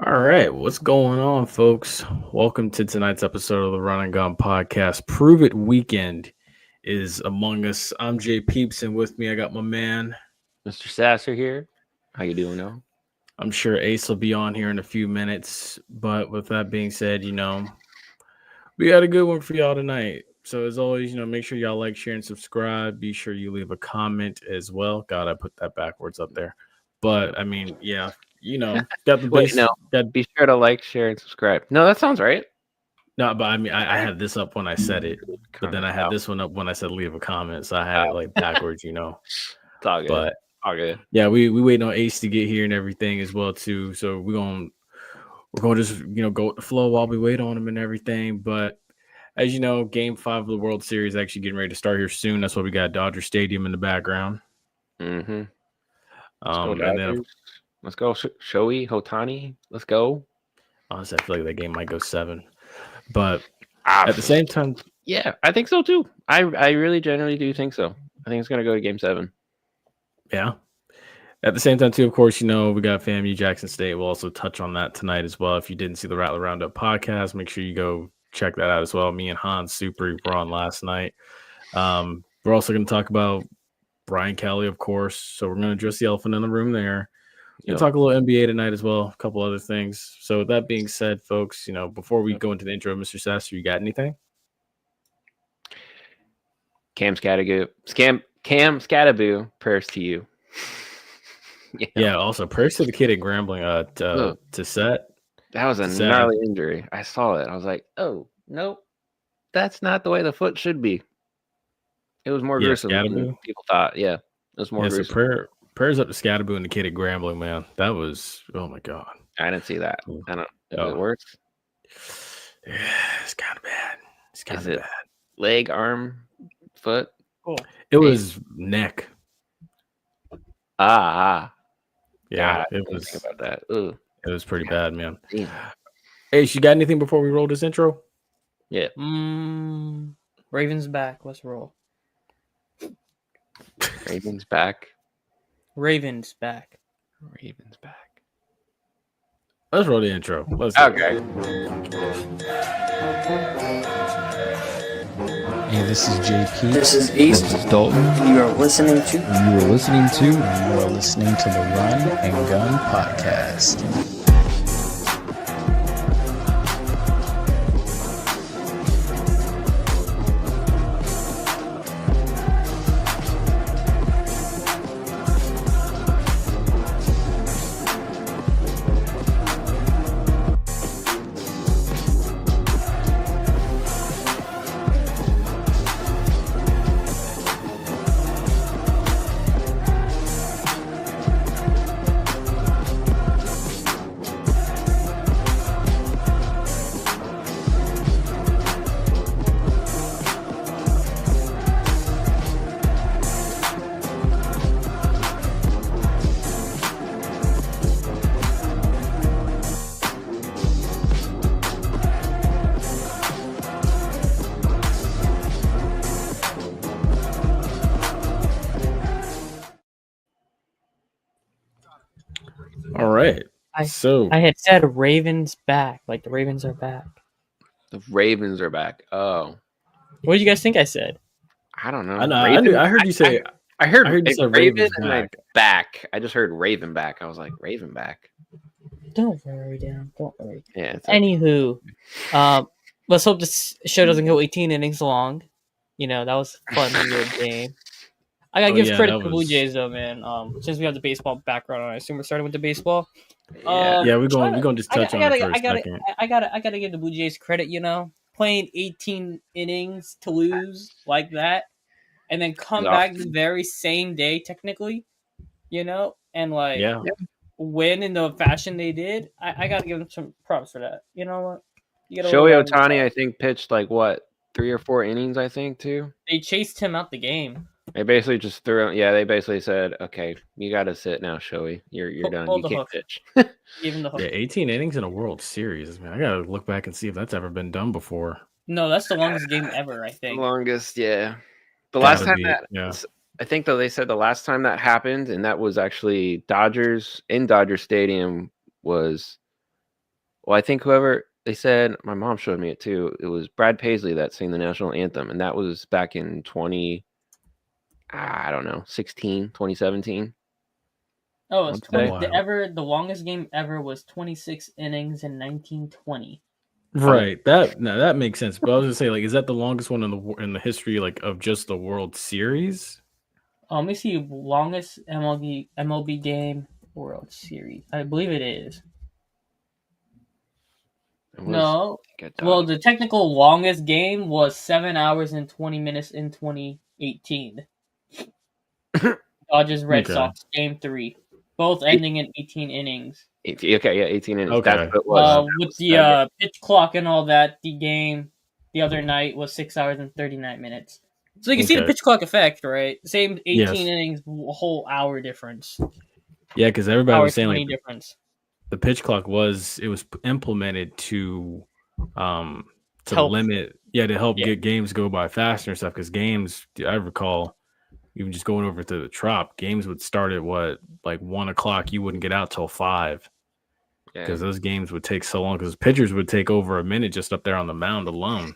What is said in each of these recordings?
All right, what's going on, folks? Welcome to tonight's episode of the Run and Gun Podcast. Prove It Weekend is among us. I'm Jay Peeps, and with me, I got my man. Mr. Sasser here. How you doing now? I'm sure Ace will be on here in a few minutes, but with that being said, we got a good one for y'all tonight. So as always, make sure y'all like, share, and subscribe. Be sure you leave a comment as well. God, I put that backwards up there. But I mean, yeah, got the Wait, base. no. Be sure to like, share, and subscribe. No, that sounds right. No, but I mean, I had this up when I said it, but then I had this one up when I said leave a comment, so I had it like backwards, It's all good. But all good. Yeah, we waiting on Ace to get here and everything as well too. So we're gonna just go with the flow while we wait on him and everything. But as you know, Game 5 of the World Series actually getting ready to start here soon. That's why we got Dodger Stadium in the background. Mm-hmm. And then let's go, Shohei Ohtani. Let's go. Honestly, I feel like that game might go 7. But at the same time, yeah, I think so too. I really generally do think so. I think it's gonna go to Game 7. Yeah. At the same time, too, of course, we got FAMU Jackson State. We'll also touch on that tonight as well. If you didn't see the Rattler Roundup podcast, make sure you go check that out as well. Me and Hans Super were on last night. We're also going to talk about Brian Kelly, of course. So we're going to address the elephant in the room there. We'll talk a little NBA tonight as well, a couple other things. So with that being said, folks, before we go into the intro, Mr. Sasser, you got anything? Cam Scataboo, prayers to you. Yeah, also prayers to the kid at Grambling to set. That was a gnarly injury. I saw it. I was like, oh, nope. That's not the way the foot should be. It was more gruesome than people thought. Yeah, it was more gruesome. So prayers up to Scataboo and the kid at Grambling, man. That was, oh my God. I didn't see that. I don't know. It works? Yeah, it's kind of bad. It's kind of bad. Leg, arm, foot? Oh. It was neck. Yeah, it was. Think about that. Ugh. It was pretty bad, man. Damn. Hey, you got anything before we roll this intro? Yeah. Ravens back. Let's roll. Ravens back. Ravens back. Ravens back. Let's roll the intro. Let's okay. Hey, this is JP. This is Ace. This is Dalton. You are listening to. You are listening to the Run and Gun Podcast. All right. I had said Ravens back, like the Ravens are back. The Ravens are back. Oh. What did you guys think I said? I don't know. I heard you say. I heard you say Raven and back. I just heard Raven back. I was like, Raven back. Don't worry, Dan. Don't worry. Yeah. Anywho, let's hope this show doesn't go 18 innings long. That was a fun weird game. I gotta give credit to the Blue Jays though, man. Since we have the baseball background, I assume we're starting with the baseball. Yeah, we're going to just touch on it for a second. I gotta give the Blue Jays credit. Playing 18 innings to lose like that, and then come back the very same day, technically, and win in the fashion they did. I gotta give them some props for that. You know what? Shohei Ohtani, I think, pitched 3 or 4 innings, I think, too. They chased him out the game. They basically just threw him. Yeah, they basically said, "Okay, you got to sit now, Shohei. You're done. You can't pitch." Even the hook. Yeah, 18 innings in a World Series. I gotta look back and see if that's ever been done before. No, that's the longest game ever. I think. The longest, yeah. The last time I think though they said the last time that happened, and that was actually Dodger Stadium was Well, I think whoever they said, my mom showed me it too. It was Brad Paisley that sang the national anthem, and that was back in 2017. Oh, it's 20. The longest game ever was 26 innings in 1920. Right. That makes sense. But I was gonna say, like, is that the longest one in the history, like, of just the World Series? Let me see. Longest MLB game World Series. I believe it is. No. Well, the technical longest game was 7 hours and 20 minutes in 2018. Dodgers Red Sox Game 3, both ending in 18 innings. 18 innings. Okay. That's what it was. With the pitch clock and all that, the game the other night was 6 hours and 39 minutes. So you can see the pitch clock effect, right? Same 18 innings, a whole hour difference. Yeah, because everybody was saying like difference. The pitch clock was implemented to limit, to help get games go by faster and stuff. Because games, I recall, even just going over to the Trop, games would start at 1 o'clock. You wouldn't get out till 5 because those games would take so long. Because pitchers would take over a minute just up there on the mound alone.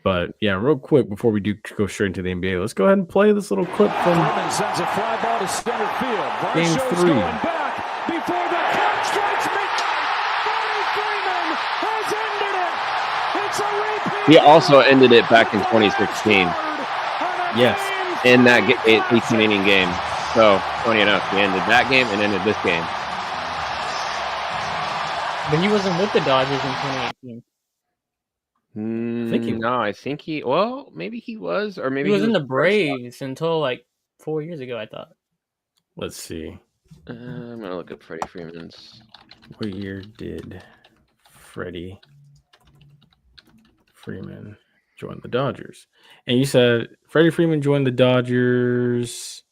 But yeah, real quick before we do go straight into the NBA, let's go ahead and play this little clip from sends a fly ball to center field. Game 3. Going back before the catch strikes midnight. Freddie Freeman has ended it. It's a repeat. He also ended it back in 2016. Yes, in that 18-inning game. So funny enough, he ended that game and ended this game. But he wasn't with the Dodgers in 2018. I think he. Well, maybe he was, or maybe he was in the Braves until like 4 years ago. I thought. Let's see. I'm gonna look at Freddie Freeman's. What year did Freddie Freeman join the Dodgers? And you said Freddie Freeman joined the Dodgers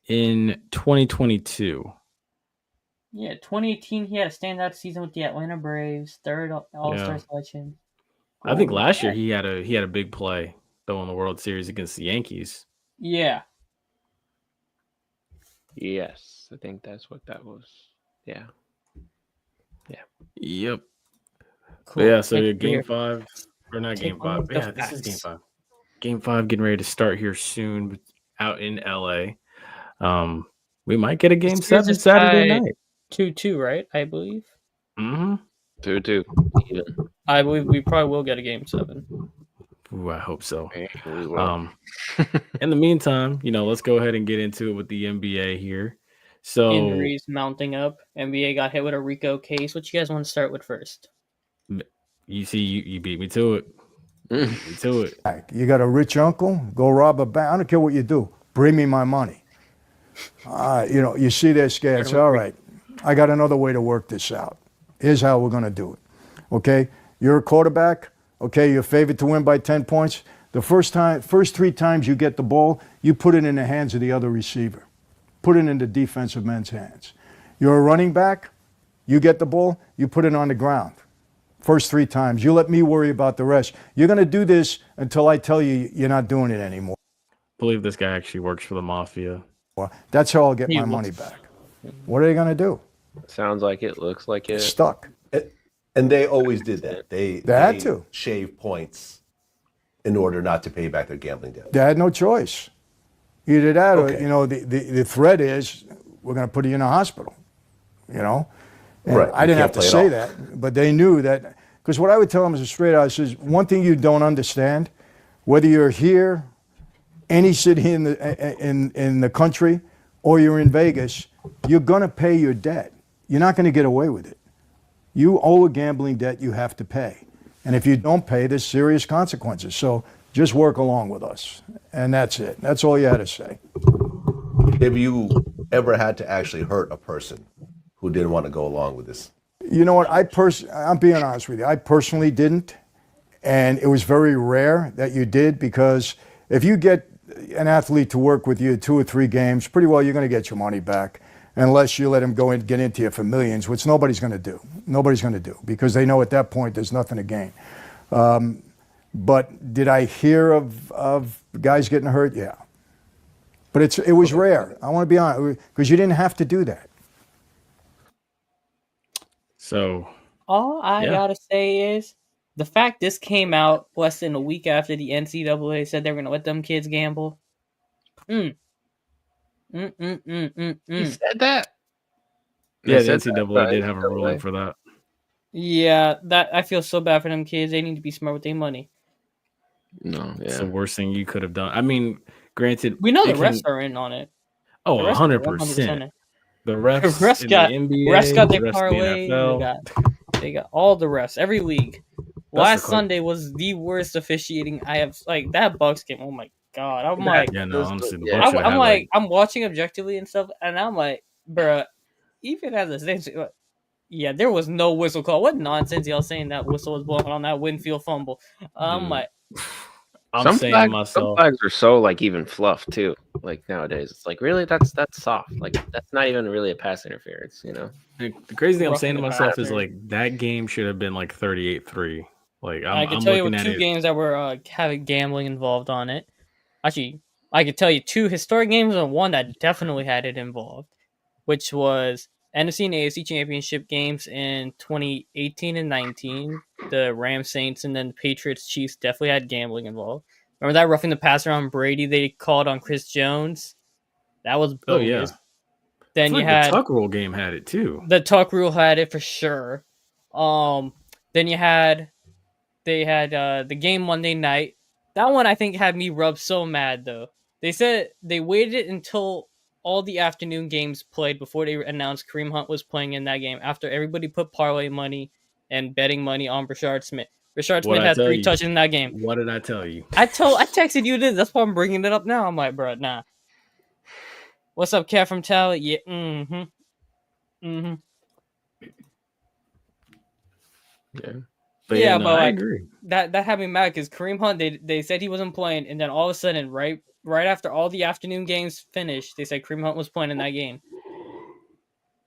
in 2022. Yeah, 2018. He had a standout season with the Atlanta Braves, third All-Star selection. I think last year he had a big play though in the World Series against the Yankees. Yeah. Yes, I think that's what that was. Yeah. Yep. Cool. Yeah. So Game 5, or not Game 5? Yeah, this is Game 5. Game 5 getting ready to start here soon out in LA. We might get a Game 7 Saturday night. 2-2, right? I believe. 2-2. I believe we probably will get a Game 7. Ooh, I hope so. We will. In the meantime, let's go ahead and get into it with the NBA here. So injuries mounting up. NBA got hit with a RICO case. What you guys want to start with first? You see, you beat me to it. You got a rich uncle? Go rob a bank. I don't care what you do. Bring me my money. You see their scats. All right. I got another way to work this out. Here's how we're going to do it. Okay? You're a quarterback. Okay? You're favored to win by 10 points. The first 3 times you get the ball, you put it in the hands of the other receiver. Put it in the defensive men's hands. You're a running back. You get the ball, you put it on the ground. First 3 times. You let me worry about the rest. You're going to do this until I tell you you're not doing it anymore. I believe this guy actually works for the mafia. That's how I'll get my money back. What are they going to do? Sounds like it. Looks like it. Stuck. And they always did that. They had to shave points in order not to pay back their gambling debt. They had no choice. Either that or, the threat is we're going to put you in a hospital, And right. I didn't have to say that, but they knew that. Because what I would tell them is straight out, I says, one thing you don't understand, whether you're here, any city in the country, or you're in Vegas, you're going to pay your debt. You're not going to get away with it. You owe a gambling debt you have to pay. And if you don't pay, there's serious consequences. So just work along with us. And that's it. That's all you had to say. Have you ever had to actually hurt a person who didn't want to go along with this? You know what? I'm being honest with you. I personally didn't. And it was very rare that you did, because if you get an athlete to work with you 2 or 3 games, pretty well you're going to get your money back, unless you let him go and get into you for millions, which nobody's going to do. Nobody's going to do, because they know at that point there's nothing to gain. But did I hear of guys getting hurt? Yeah. But it was rare. I want to be honest, because you didn't have to do that. So all I gotta say is the fact this came out less than a week after the NCAA said they were gonna let them kids gamble. He said that. Yeah, the NCAA did have a ruling for that. Yeah, that I feel so bad for them kids. They need to be smart with their money. No, it's the worst thing you could have done. I mean, granted, we know the refs are in on it. Oh, 100%. The refs in the NBA, got the their refs parlay. in the NFL. They got all the refs. Every league. Last Sunday was the worst officiating I have. Like that Bucks game. Oh my god! I'm like, yeah, no, honestly, the Bucks I'm like, I'm watching objectively and stuff, and I'm like, bruh, even as a same. Yeah, there was no whistle call. What nonsense y'all saying that whistle was blowing on that Winfield fumble? I'm like, I'm saying to myself, some flags are so like even fluff too. Like nowadays, it's like really that's soft. Like that's not even really a pass interference. You know, the crazy thing I'm saying to myself is like that game should have been like 38-3. Like I can tell you with two games that were having gambling involved on it. Actually, I could tell you two historic games and one that definitely had it involved, which was NFC and AFC championship games in 2018 and 19. The Rams, Saints, and then the Patriots, Chiefs definitely had gambling involved. Remember that roughing the passer on Brady they called on Chris Jones? That was bogus. Oh yeah. Then you had the Tuck Rule game had it too. The Tuck Rule had it for sure. Then they had the game Monday night. That one I think had me rubbed so mad though. They said they waited until all the afternoon games played before they announced Kareem Hunt was playing in that game. After everybody put parlay money and betting money on Rashard Smith. Rashard Smith had 3 touches in that game. What did I tell you? I texted you this. That's why I'm bringing it up now. I'm like, bro, nah. What's up, Cat from Tally? Yeah. Yeah. But I agree. That had me mad because Kareem Hunt, they said he wasn't playing, and then all of a sudden, right after all the afternoon games finished, they said Kareem Hunt was playing in that game.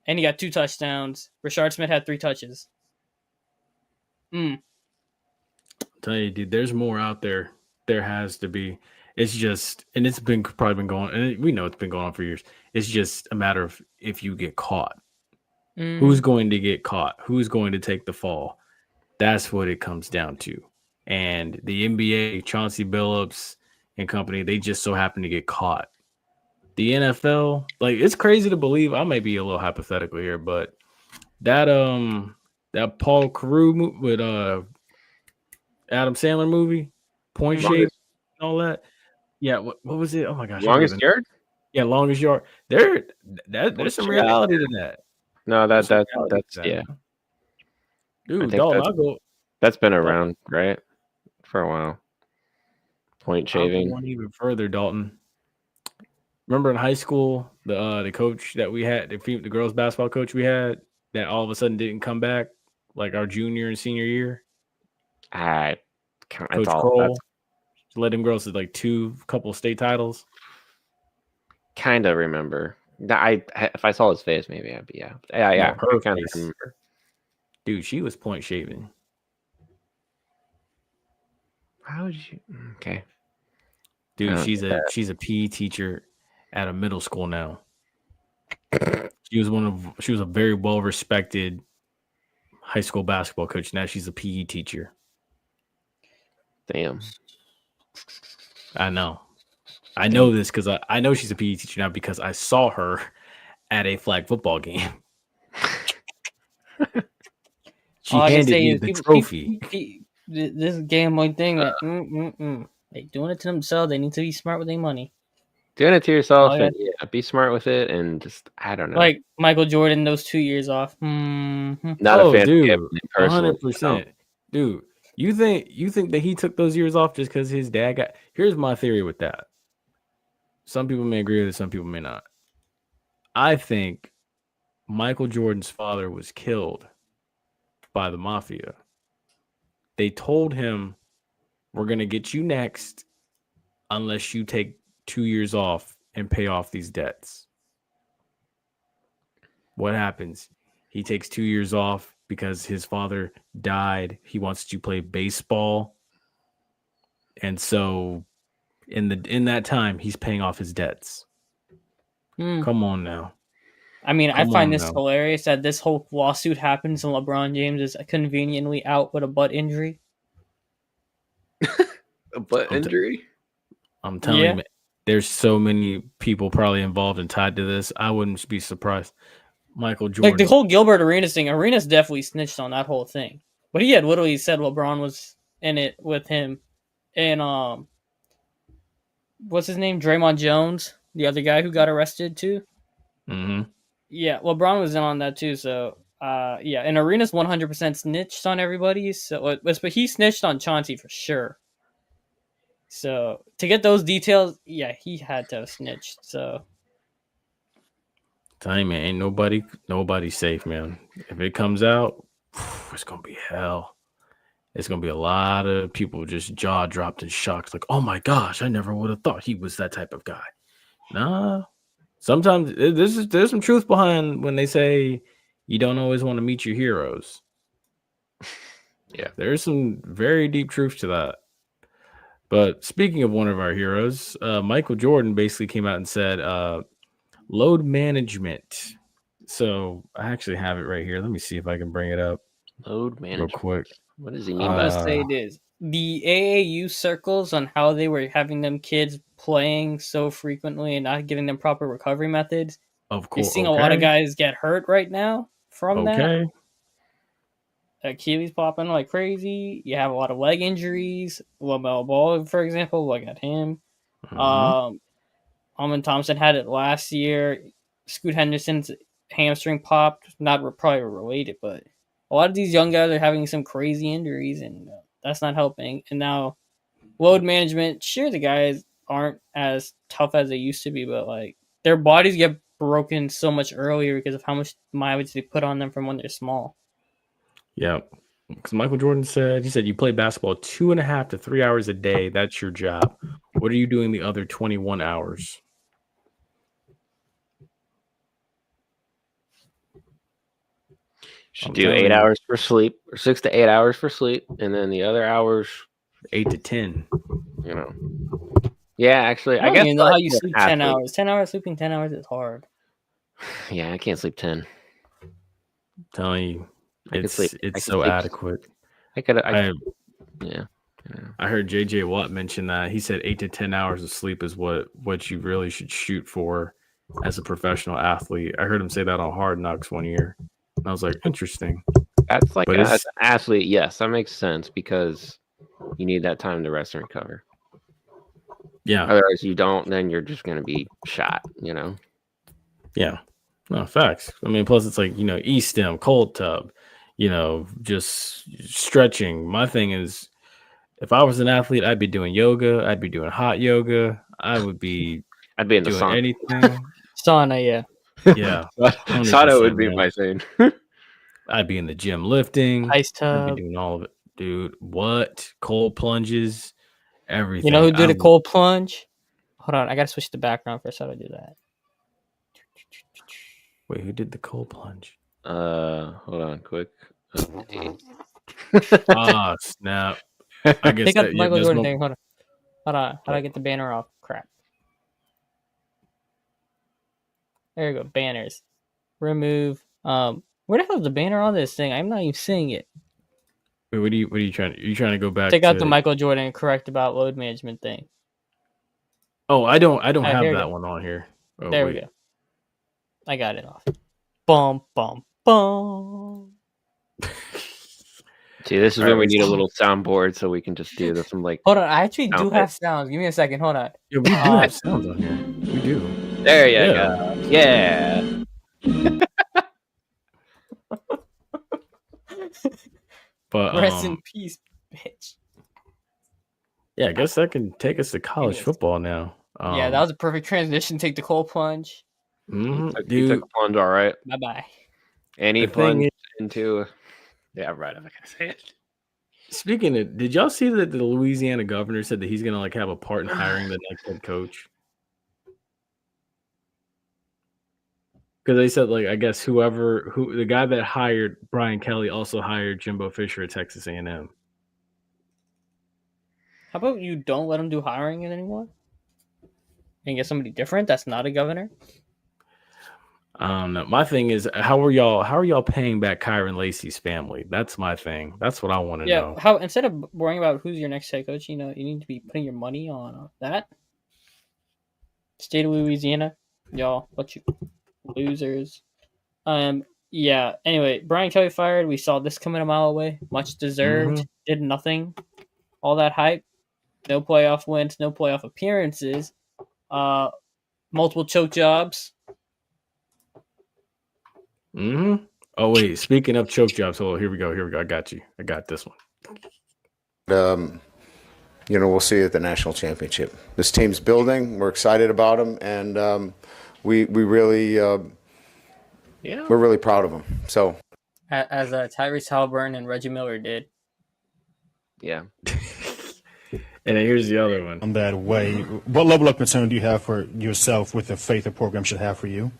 And he got 2 touchdowns. Rashard Smith had 3 touches. I'll tell you, dude, there's more out there. There has to be. It's just, and it's probably been going, and we know it's been going on for years. It's just a matter of if you get caught. Who's going to get caught? Who's going to take the fall? That's what it comes down to. And the NBA, Chauncey Billups and company, they just so happen to get caught. The NFL, like, it's crazy to believe. I may be a little hypothetical here, but that Paul Carew with Adam Sandler movie, Point Shape, and all that. Yeah, what was it? Oh my gosh, Longest Yard. Yeah, Longest Yard. There's some reality to that. No, that's yeah. Dude, Dalton, that's been around, right? For a while. Point shaving. One even further, Dalton. Remember in high school, the coach that we had, the girls basketball coach we had, that all of a sudden didn't come back, like our junior and senior year. Coach Kroll led them girls to like couple state titles. Kind of remember. If I saw his face, maybe I'd be yeah. I kind of remember. Dude, she was point shaving. How would you? Okay. Dude, she's a PE teacher at a middle school now. She was a very well respected high school basketball coach. Now she's a PE teacher. Damn. I know. I know this because I know she's a PE teacher now because I saw her at a flag football game. She handed me the trophy. This gambling thing, they doing it to themselves. They need to be smart with their money. Doing it to yourself, and be smart with it, and just I don't know. Like Michael Jordan, those 2 years off. Not a fan, dude, 100%, dude. You think that he took those years off just because his dad got? Here's my theory with that. Some people may agree with it, some people may not. I think Michael Jordan's father was killed by the mafia. They told him, we're going to get you next unless you take 2 years off and pay off these debts. What happens? He takes 2 years off because his father died. He wants to play baseball. And so in that time, he's paying off his debts. Come on now. I mean, I find this hilarious that this whole lawsuit happens and LeBron James is conveniently out with a butt injury. A butt injury? I'm telling you, there's so many people probably involved and tied to this. I wouldn't be surprised. Michael Jordan. Like the whole Gilbert Arenas thing, Arenas definitely snitched on that whole thing. But he had literally said LeBron was in it with him. And what's his name? Draymond Jones, the other guy who got arrested too. Mm-hmm. Yeah, LeBron was in on that too. So yeah, and Arenas 100% snitched on everybody. So but he snitched on Chauncey for sure. So to get those details, yeah, he had to have snitched. So tell you, man, ain't nobody safe, man. If it comes out, it's gonna be hell. It's gonna be a lot of people just jaw dropped in shock, like, oh my gosh, I never would have thought he was that type of guy. Nah. Sometimes there's some truth behind when they say you don't always want to meet your heroes. Yeah, there's some very deep truth to that. But speaking of one of our heroes, Michael Jordan basically came out and said load management. So I actually have it right here. Let me see if I can bring it up. Load management. Real quick. What does he mean by say it is the AAU circles on how they were having them kids playing so frequently and not giving them proper recovery methods. Of course, you're seeing a lot of guys get hurt right now from that. Achilles popping like crazy. You have a lot of leg injuries. LaMelo Ball, for example, look at him. Mm-hmm. Almond Thompson had it last year. Scoot Henderson's hamstring popped. Not probably related, but a lot of these young guys are having some crazy injuries, and that's not helping. And now, load management. Sure, the guys aren't as tough as they used to be, but like their bodies get broken so much earlier because of how much mileage they put on them from when they're small. Yeah, because Michael Jordan said, you play basketball 2.5 to 3 hours a day. That's your job. What are you doing the other 21 hours? Should do 8 hours for sleep, or 6 to 8 hours for sleep, and then the other hours 8 to 10. You know. Yeah, actually, I guess. You know how you sleep 10 hours. 10 hours sleeping 10 hours is hard. Yeah, I can't sleep 10. I'm telling you, it's so adequate. Yeah. I heard JJ Watt mention that. He said 8 to 10 hours of sleep is what you really should shoot for as a professional athlete. I heard him say that on Hard Knocks one year. And I was like, interesting. That's like as an athlete, yes, that makes sense because you need that time to rest and recover. Yeah. Otherwise you don't, then you're just gonna be shot, you know. Yeah. No, facts. I mean, plus it's like, E-stim, cold tub, just stretching. My thing is, if I was an athlete, I'd be doing yoga. I'd be doing hot yoga. I'd be in the doing sauna. Anything. Sauna, yeah. Yeah. Sauna would be my thing. I'd be in the gym lifting. Ice tub. I'd be doing all of it. Dude, what? Cold plunges, everything. You know who did a cold plunge? Hold on, I gotta switch the background first. How to do that? Wait, who did the cold plunge? Hold on, quick. Ah, snap. I guess pick up the Michael Jordan thing. Hold on. How do I get the banner off? Crap. There you go. Banners. Remove. Where the hell is the banner on this thing? I'm not even seeing it. Wait, what are you trying? Are you trying to go back? Take out the Michael Jordan correct about load management thing. Oh, I don't have that one on here. Oh, there we go. I got it off. Bum bum bum. See, this is when we need a little soundboard so we can just do this. I'm like, hold on, I actually do have sounds. Give me a second. Hold on. Yeah, we do have sounds on here. We do. There you go. Yeah. But rest in peace, bitch. Yeah, I guess that can take us to college football now. Yeah, that was a perfect transition. Take the cold plunge. Mm-hmm. You took a plunge, all right. Bye bye. And he plunged into. Yeah, right. I'm not gonna say it. Speaking of, did y'all see that the Louisiana governor said that he's gonna have a part in hiring the next head coach? Because they said, I guess the guy that hired Brian Kelly also hired Jimbo Fisher at Texas A&M. How about you don't let him do hiring anymore? And get somebody different that's not a governor? I don't know. My thing is, how are y'all paying back Kyron Lacey's family? That's my thing. That's what I want to know. How instead of worrying about who's your next head coach, you need to be putting your money on that. State of Louisiana, y'all, what you losers. Yeah. Anyway, Brian Kelly fired. We saw this coming a mile away. Much deserved. Did nothing. All that hype. No playoff wins. No playoff appearances. Multiple choke jobs. Oh wait, speaking of choke jobs, here we go. I got you. I got this one. We'll see you at the national championship. This team's building. We're excited about them, and we really we're really proud of them. So, as Tyrese Halliburton and Reggie Miller did. Yeah. And then here's the other one. On that way, what level of concern do you have for yourself with the faith the program should have for you?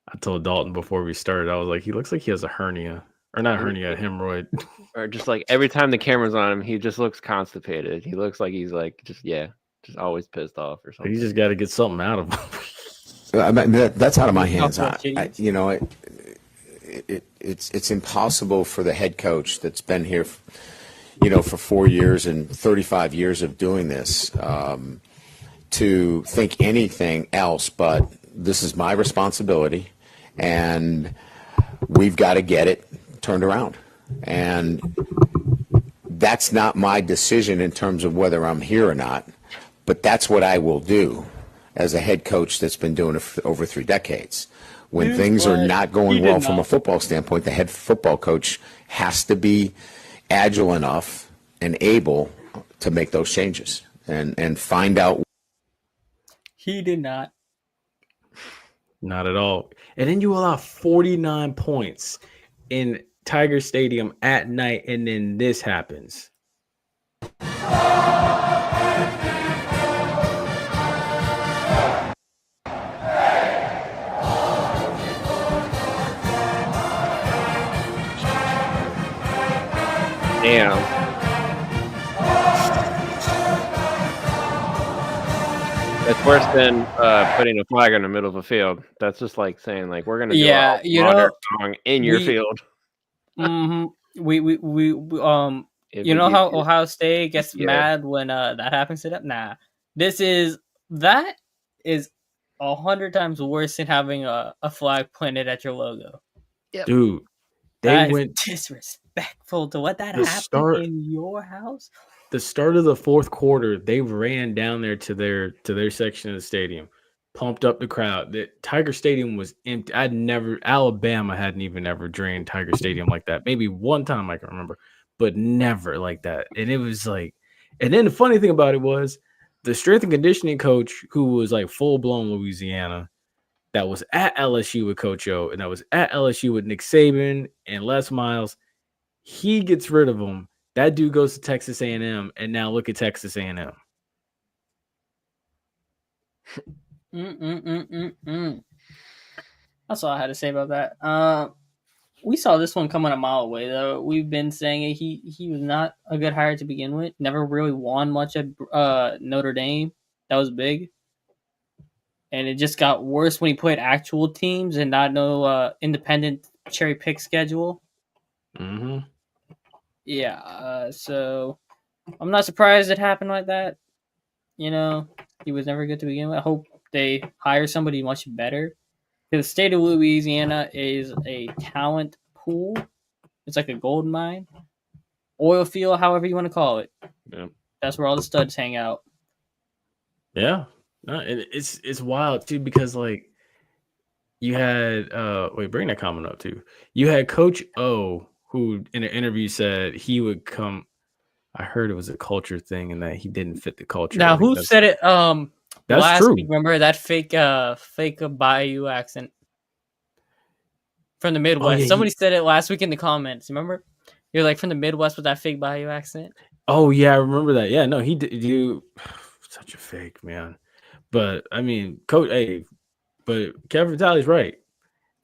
I told Dalton before we started, I was like, he looks like he has a hernia. Or not hernia, a hemorrhoid. Or just like every time the camera's on him, he just looks constipated. He looks like he's like, just always pissed off or something. You just got to get something out of him. That's out of my hands. It's impossible for the head coach that's been here for 4 years and 35 years of doing this, to think anything else but this is my responsibility and we've got to get it turned around. And that's not my decision in terms of whether I'm here or not, but that's what I will do as a head coach that's been doing it for over 3 decades. When things are not going well from a football standpoint, the head football coach has to be agile enough and able to make those changes and find out. He did not. Not at all. And then you allow 49 points in Tiger Stadium at night, and then this happens. Damn. It's worse than putting a flag in the middle of a field. That's just like saying, like, we're gonna do a song in your field. Mm-hmm. You know how Ohio State gets mad when that happens to them? Nah. That is 100 times worse than having a flag planted at your logo. Yep. Dude, that is disrespectful to what that happened in your house. The start of the fourth quarter, they ran down there to their section of the stadium, pumped up the crowd. The Tiger Stadium was empty. Alabama hadn't even ever drained Tiger Stadium like that. Maybe one time I can remember, but never like that. And it was like, and then the funny thing about it was the strength and conditioning coach, who was like full blown Louisiana, that was at LSU with Coach O, and that was at LSU with Nick Saban and Les Miles. He gets rid of him. That dude goes to Texas A&M, and now look at Texas A&M. That's all I had to say about that. We saw this one coming a mile away, though. We've been saying he was not a good hire to begin with. Never really won much at Notre Dame. That was big. And it just got worse when he played actual teams and not no independent cherry pick schedule. Mm-hmm. Yeah, so I'm not surprised it happened like that. He was never good to begin with. I hope they hire somebody much better. Because the state of Louisiana is a talent pool. It's like a gold mine. Oil field, however you want to call it. Yeah. That's where all the studs hang out. Yeah. It's wild, too, because, like, you had bring that comment up, too. You had Coach O, who in an interview said he would come. I heard it was a culture thing and that he didn't fit the culture. Now, who said it? That's last true. week, remember that fake Bayou accent from the Midwest? Oh, yeah, Somebody said it last week in the comments. Remember? You're like from the Midwest with that fake Bayou accent. Oh yeah, I remember that. Yeah, no, he did. You such a fake man. But I mean, but Kevin Vitale's right.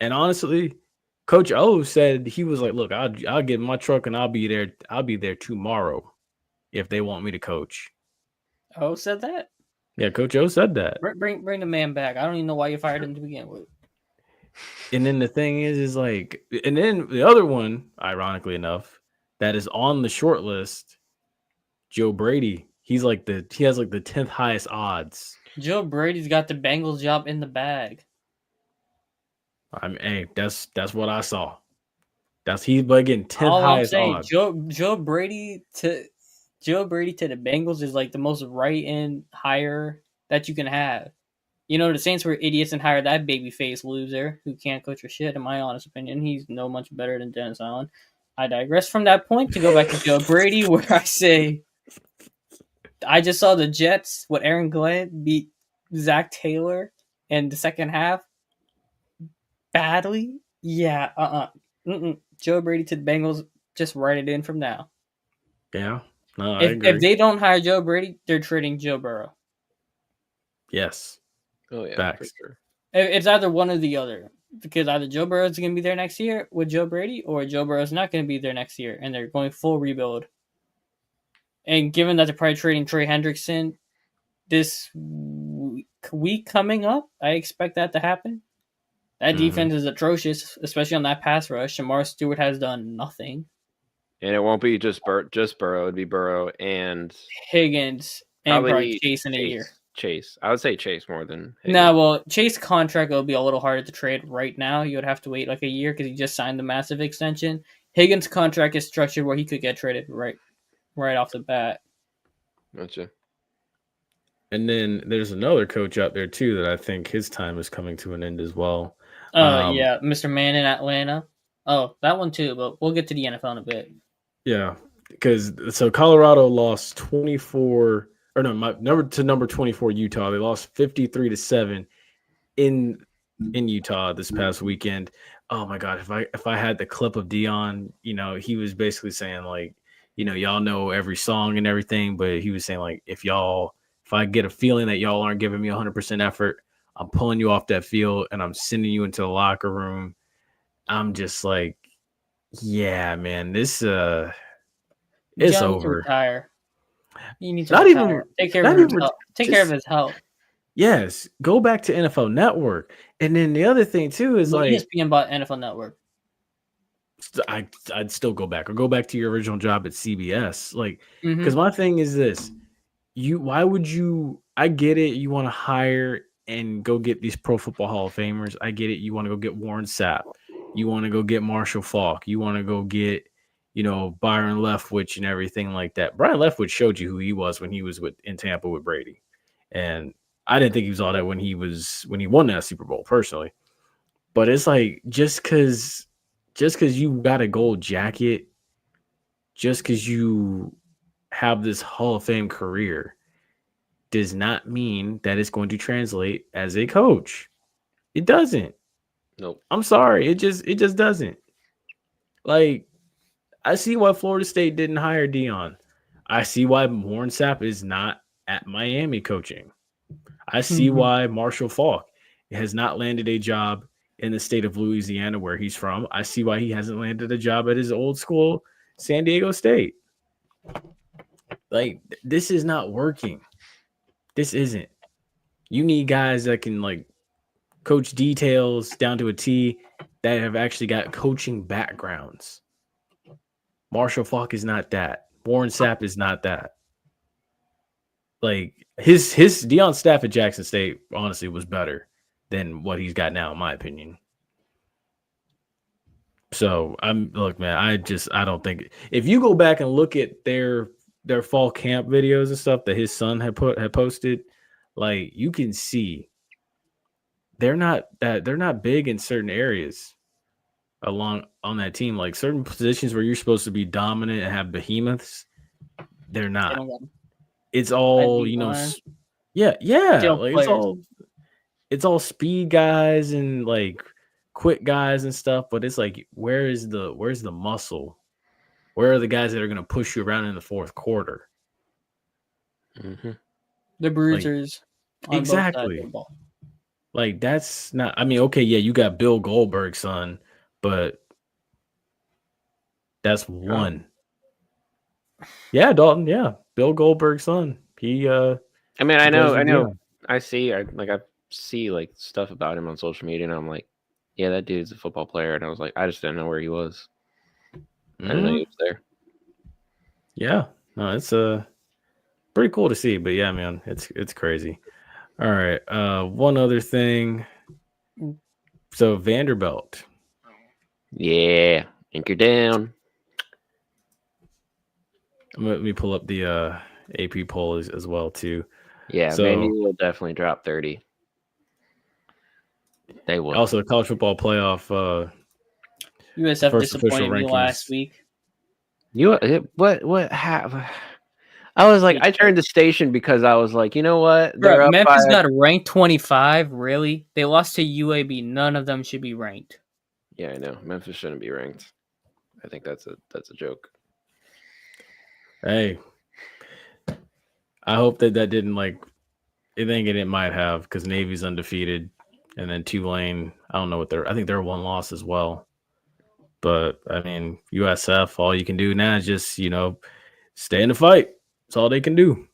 And honestly, Coach O said he was like, "Look, I'll get in my truck and I'll be there. I'll be there tomorrow if they want me to coach." O said that? Yeah, Coach O said that. Bring the man back. I don't even know why you fired him to begin with. And then the thing is like, and then the other one, ironically enough, that is on the short list, Joe Brady. He has like the 10th highest odds. Joe Brady's got the Bengals job in the bag. I mean, hey, that's what I saw. But again, 10th All I'm highest saying, odds. Joe Brady to the Bengals is like the most right-in hire that you can have. You know, the Saints were idiots and hired that baby-faced loser who can't coach or shit, in my honest opinion. He's no much better than Dennis Allen. I digress from that point to go back to Joe Brady, where I say I just saw the Jets with Aaron Glenn beat Zach Taylor in the second half badly. Yeah, Joe Brady to the Bengals, just write it in from now. Yeah. No, I agree. If they don't hire Joe Brady, they're trading Joe Burrow. Yes. Oh yeah, facts. for sure. It's either one or the other, because either Joe Burrow is going to be there next year with Joe Brady, or Joe Burrow is not going to be there next year, and they're going full rebuild. And given that they're probably trading Trey Hendrickson this week coming up, I expect that to happen. That defense is atrocious, especially on that pass rush. Shamar Stewart has done nothing. And it won't be just Burrow. It'd be Burrow and Higgins and probably Chase in a year. Chase. I would say Chase more than Higgins. No, well, Chase contract will be a little harder to trade right now. You would have to wait like a year because he just signed the massive extension. Higgins' contract is structured where he could get traded right off the bat. Gotcha. And then there's another coach out there too that I think his time is coming to an end as well. Yeah, Mr. Man in Atlanta. Oh, that one too, but we'll get to the NFL in a bit. Yeah, because Colorado lost 24, or no, number 24 Utah. They lost 53-7 in Utah this past weekend. Oh my God, if I had the clip of Dion, he was basically saying like, y'all know every song and everything, but he was saying like, if I get a feeling that y'all aren't giving me 100% effort, I'm pulling you off that field and I'm sending you into the locker room. I'm just like, yeah, man, this it's John over. Retire. You need to not retire. Even take care of his health. Yes, go back to NFL Network. And then the other thing too is like ESPN bought NFL Network. I'd still go back or go back to your original job at CBS. Like, because my thing is this. Why would you? I get it. You want to hire and go get these Pro Football Hall of Famers. I get it. You want to go get Warren Sapp. You want to go get Marshall Faulk. You want to go get, Byron Leftwich and everything like that. Byron Leftwich showed you who he was when he was in Tampa with Brady, and I didn't think he was all that when he won that Super Bowl personally. But it's like just because you got a gold jacket, just because you have this Hall of Fame career does not mean that it's going to translate as a coach. It doesn't. Nope. I'm sorry. It just doesn't. Like, I see why Florida State didn't hire Dion. I see why Warren Sapp is not at Miami coaching. I see why Marshall Faulk has not landed a job in the state of Louisiana where he's from. I see why he hasn't landed a job at his old school, San Diego State. Like, this is not working. This isn't. You need guys that can like coach details down to a T that have actually got coaching backgrounds. Marshall Faulk is not that. Warren Sapp is not that. Like his Deion staff at Jackson State honestly was better than what he's got now, in my opinion. So look, man, I don't think if you go back and look at their fall camp videos and stuff that his son had posted, like you can see they're not big in certain areas on that team. Like certain positions where you're supposed to be dominant and have behemoths, they're not. It's all, yeah. Like it's all speed guys and like quick guys and stuff, but it's like where's the muscle? Where are the guys that are going to push you around in the fourth quarter? The bruisers. Like, exactly. Like that's not. I mean, okay, yeah, you got Bill Goldberg's son, but that's one. Yeah, Dalton. Yeah, Bill Goldberg's son. He. I mean, I know. I see like stuff about him on social media, and I'm like, Yeah, that dude's a football player, and I was like, I just didn't know where he was. I didn't know he was there. Yeah, no, it's pretty cool to see. But yeah, man, it's crazy. All right, one other thing. So Vanderbilt. Yeah, anchor down. Let me pull up the AP poll as well too. Yeah, so Vandy will definitely drop 30. They will. Also, the college football playoff. USF disappointed me last week. What happened? I was like, I turned the station because I was like, you know what? Bro, Memphis got ranked 25. Really? They lost to UAB. None of them should be ranked. Yeah, I know. Memphis shouldn't be ranked. I think that's a joke. Hey, I hope that didn't like. I think it might have because Navy's undefeated, and then Tulane. I don't know what I think they're one loss as well. But I mean, USF. All you can do now is just stay in the fight. That's all they can do.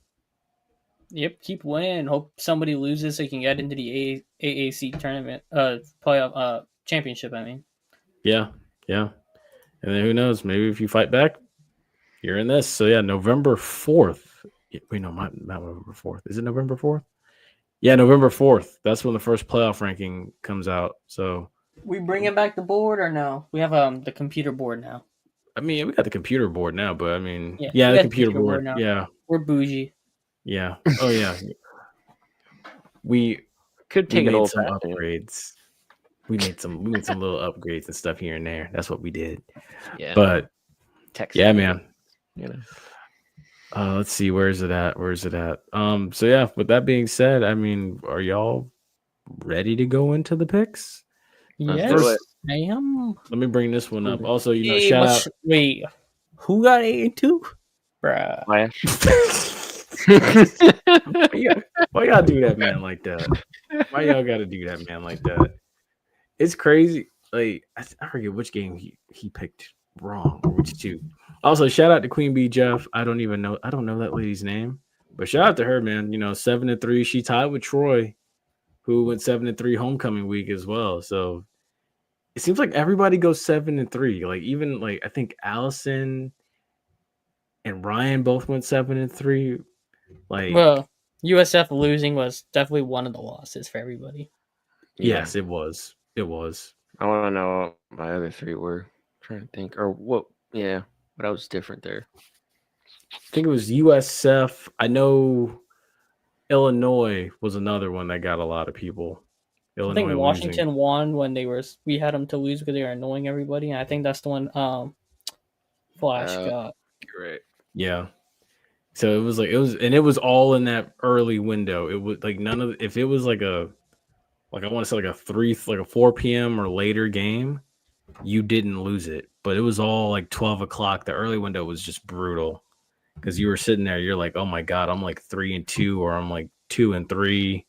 Yep, keep winning. Hope somebody loses so you can get into the AAC tournament, playoff, championship. I mean, yeah, and then who knows? Maybe if you fight back, you're in this. So yeah, November 4th. Wait, no, not November 4th. Is it November 4th? Yeah, November 4th. That's when the first playoff ranking comes out. So we bringing back the board or no? We have the computer board now. I mean, we got the computer board now, but I mean, yeah the computer board now. Yeah, we're bougie. Yeah. Oh yeah. We could take made some upgrades. We made some little upgrades and stuff here and there. That's what we did. Yeah. But yeah, man. You know. Let's see. Where's it at? So yeah. With that being said, I mean, are y'all ready to go into the picks? Yes, I am. Let me bring this one up. Also, shout out. Wait, who got 8-2, bruh? Why y'all do that, man, like that? Why y'all gotta do that, man, like that? It's crazy. Like I forget which game he picked wrong or which two. Also, shout out to Queen Bee Jeff. I don't know that lady's name, but shout out to her, man. 7-3. She tied with Troy, who went 7-3 homecoming week as well. So it seems like everybody goes 7-3. Like even like I think Allison and Ryan both went 7-3. Like, well, USF losing was definitely one of the losses for everybody. Yes, it was. I want to know what my other three were. I'm trying to think, or what? Yeah, what else was different there? I think it was USF. I know Illinois was another one that got a lot of people. I think Washington won when we had them to lose because they were annoying everybody, and I think that's the one Flash got. You're right. Yeah. So it was all in that early window. It was like if it was like I want to say like a 4 p.m. or later game, you didn't lose it. But it was all like 12 o'clock. The early window was just brutal because you were sitting there. You're like, oh my God, I'm like 3-2 or I'm like 2-3.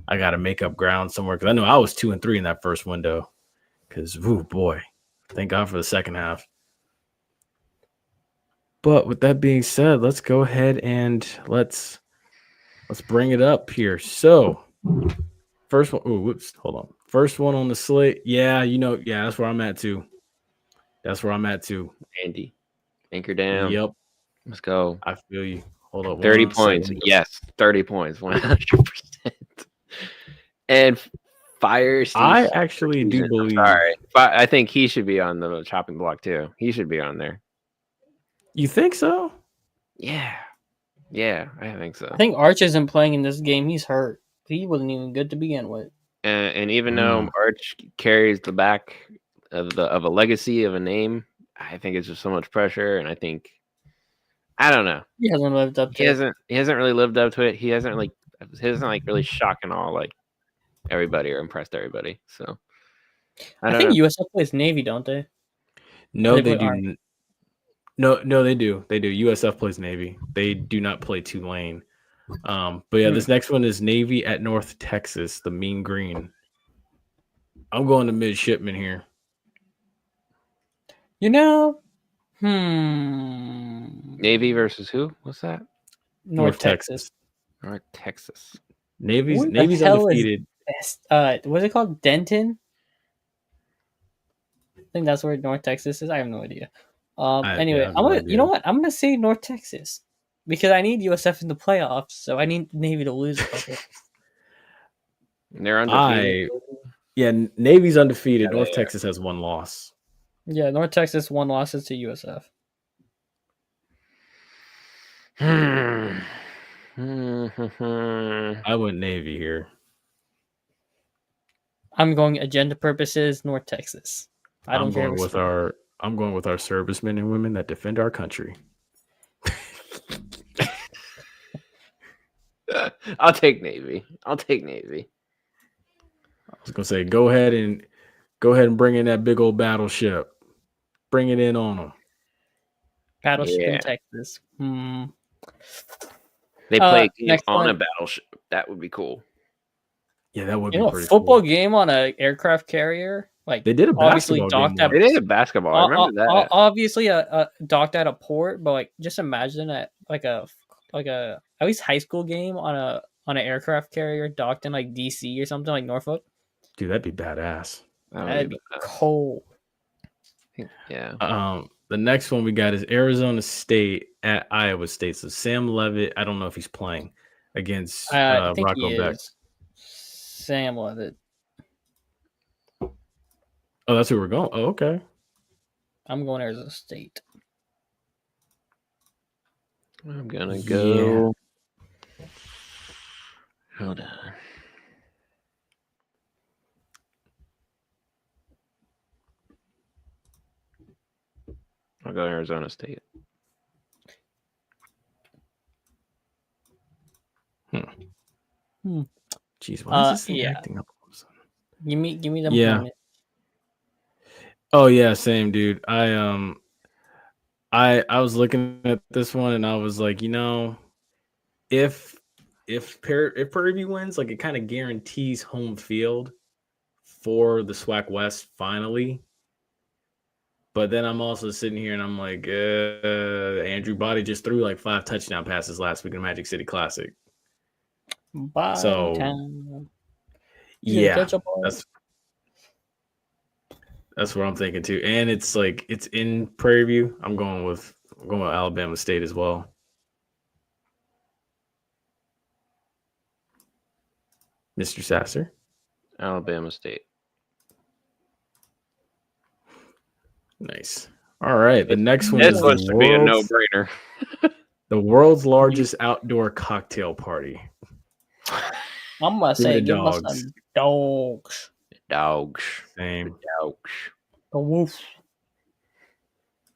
I got to make up ground somewhere because I know I was 2-3 in that first window. Because, oh boy, thank God for the second half. But with that being said, let's go ahead and let's bring it up here. So, first one. Oh, whoops. Hold on. First one on the slate. Yeah, that's where I'm at too. Andy, anchor down. Yep. Let's go. I feel you. Hold up. 30 points. Yes, 30 points. 100%. And Fire Steve. I actually do believe. Sorry, but I think he should be on the chopping block too. He should be on there. You think so? Yeah, I think so. I think Arch isn't playing in this game. He's hurt. He wasn't even good to begin with. And even though Arch carries the back of a legacy of a name, I think it's just so much pressure. And I don't know. He hasn't lived up to it. He hasn't really lived up to it. He hasn't really shocked and all like everybody or impressed everybody. So I think USF plays Navy, don't they? No, they do. No, they do. They do. USF plays Navy. They do not play Tulane. But yeah, this next one is Navy at North Texas, the Mean Green. I'm going to midshipman here. Navy versus who? What's that? North Texas. North Texas. Navy's undefeated. Was it called Denton? think that's where North Texas is. I have no idea. Anyway, yeah, no you know what? I'm gonna say North Texas because I need USF in the playoffs, so I need Navy to lose a couple. They're undefeated. Navy's undefeated. North Texas has 1 loss. Yeah, North Texas 1 losses to USF. I went Navy here. I'm going agenda purposes, North Texas. I'm going with our servicemen and women that defend our country. I'll take Navy. I was gonna say, go ahead and bring in that big old battleship. Bring it in on them. Battleship in Texas. They play a game on a battleship. That would be cool. Yeah, that would be pretty football cool. game on an aircraft carrier. Like they did a basketball game. They did a basketball. I remember that. Obviously, docked at a port, but like just imagine at a at least high school game on an aircraft carrier docked in like DC or something like Norfolk. Dude, that'd be badass. That'd be cold. Yeah. The next one we got is Arizona State at Iowa State. So Sam Levitt, I don't know if he's playing against I think Rocco he Beck. is. Sam Levitt. Oh, that's who we're going. Oh, okay. I'm going Arizona State. I'm gonna go. Yeah. Hold on. I'll go Arizona State. Jeez, why is this thing acting up? Give me them. Yeah. Points. Oh yeah, same dude. I was looking at this one and I was like, if Prairie View wins, like it kind of guarantees home field for the SWAC West finally. But then I'm also sitting here and I'm like, Andrew Body just threw like 5 touchdown passes last week in Magic City Classic. Yeah, that's what I'm thinking too. And it's like it's in Prairie View. I'm going with Alabama State as well. Mr. Sasser? Alabama State. Nice. All right. The next one is supposed to be a no-brainer. The world's largest outdoor cocktail party. I'm gonna say give us some dogs. Same. The wolf.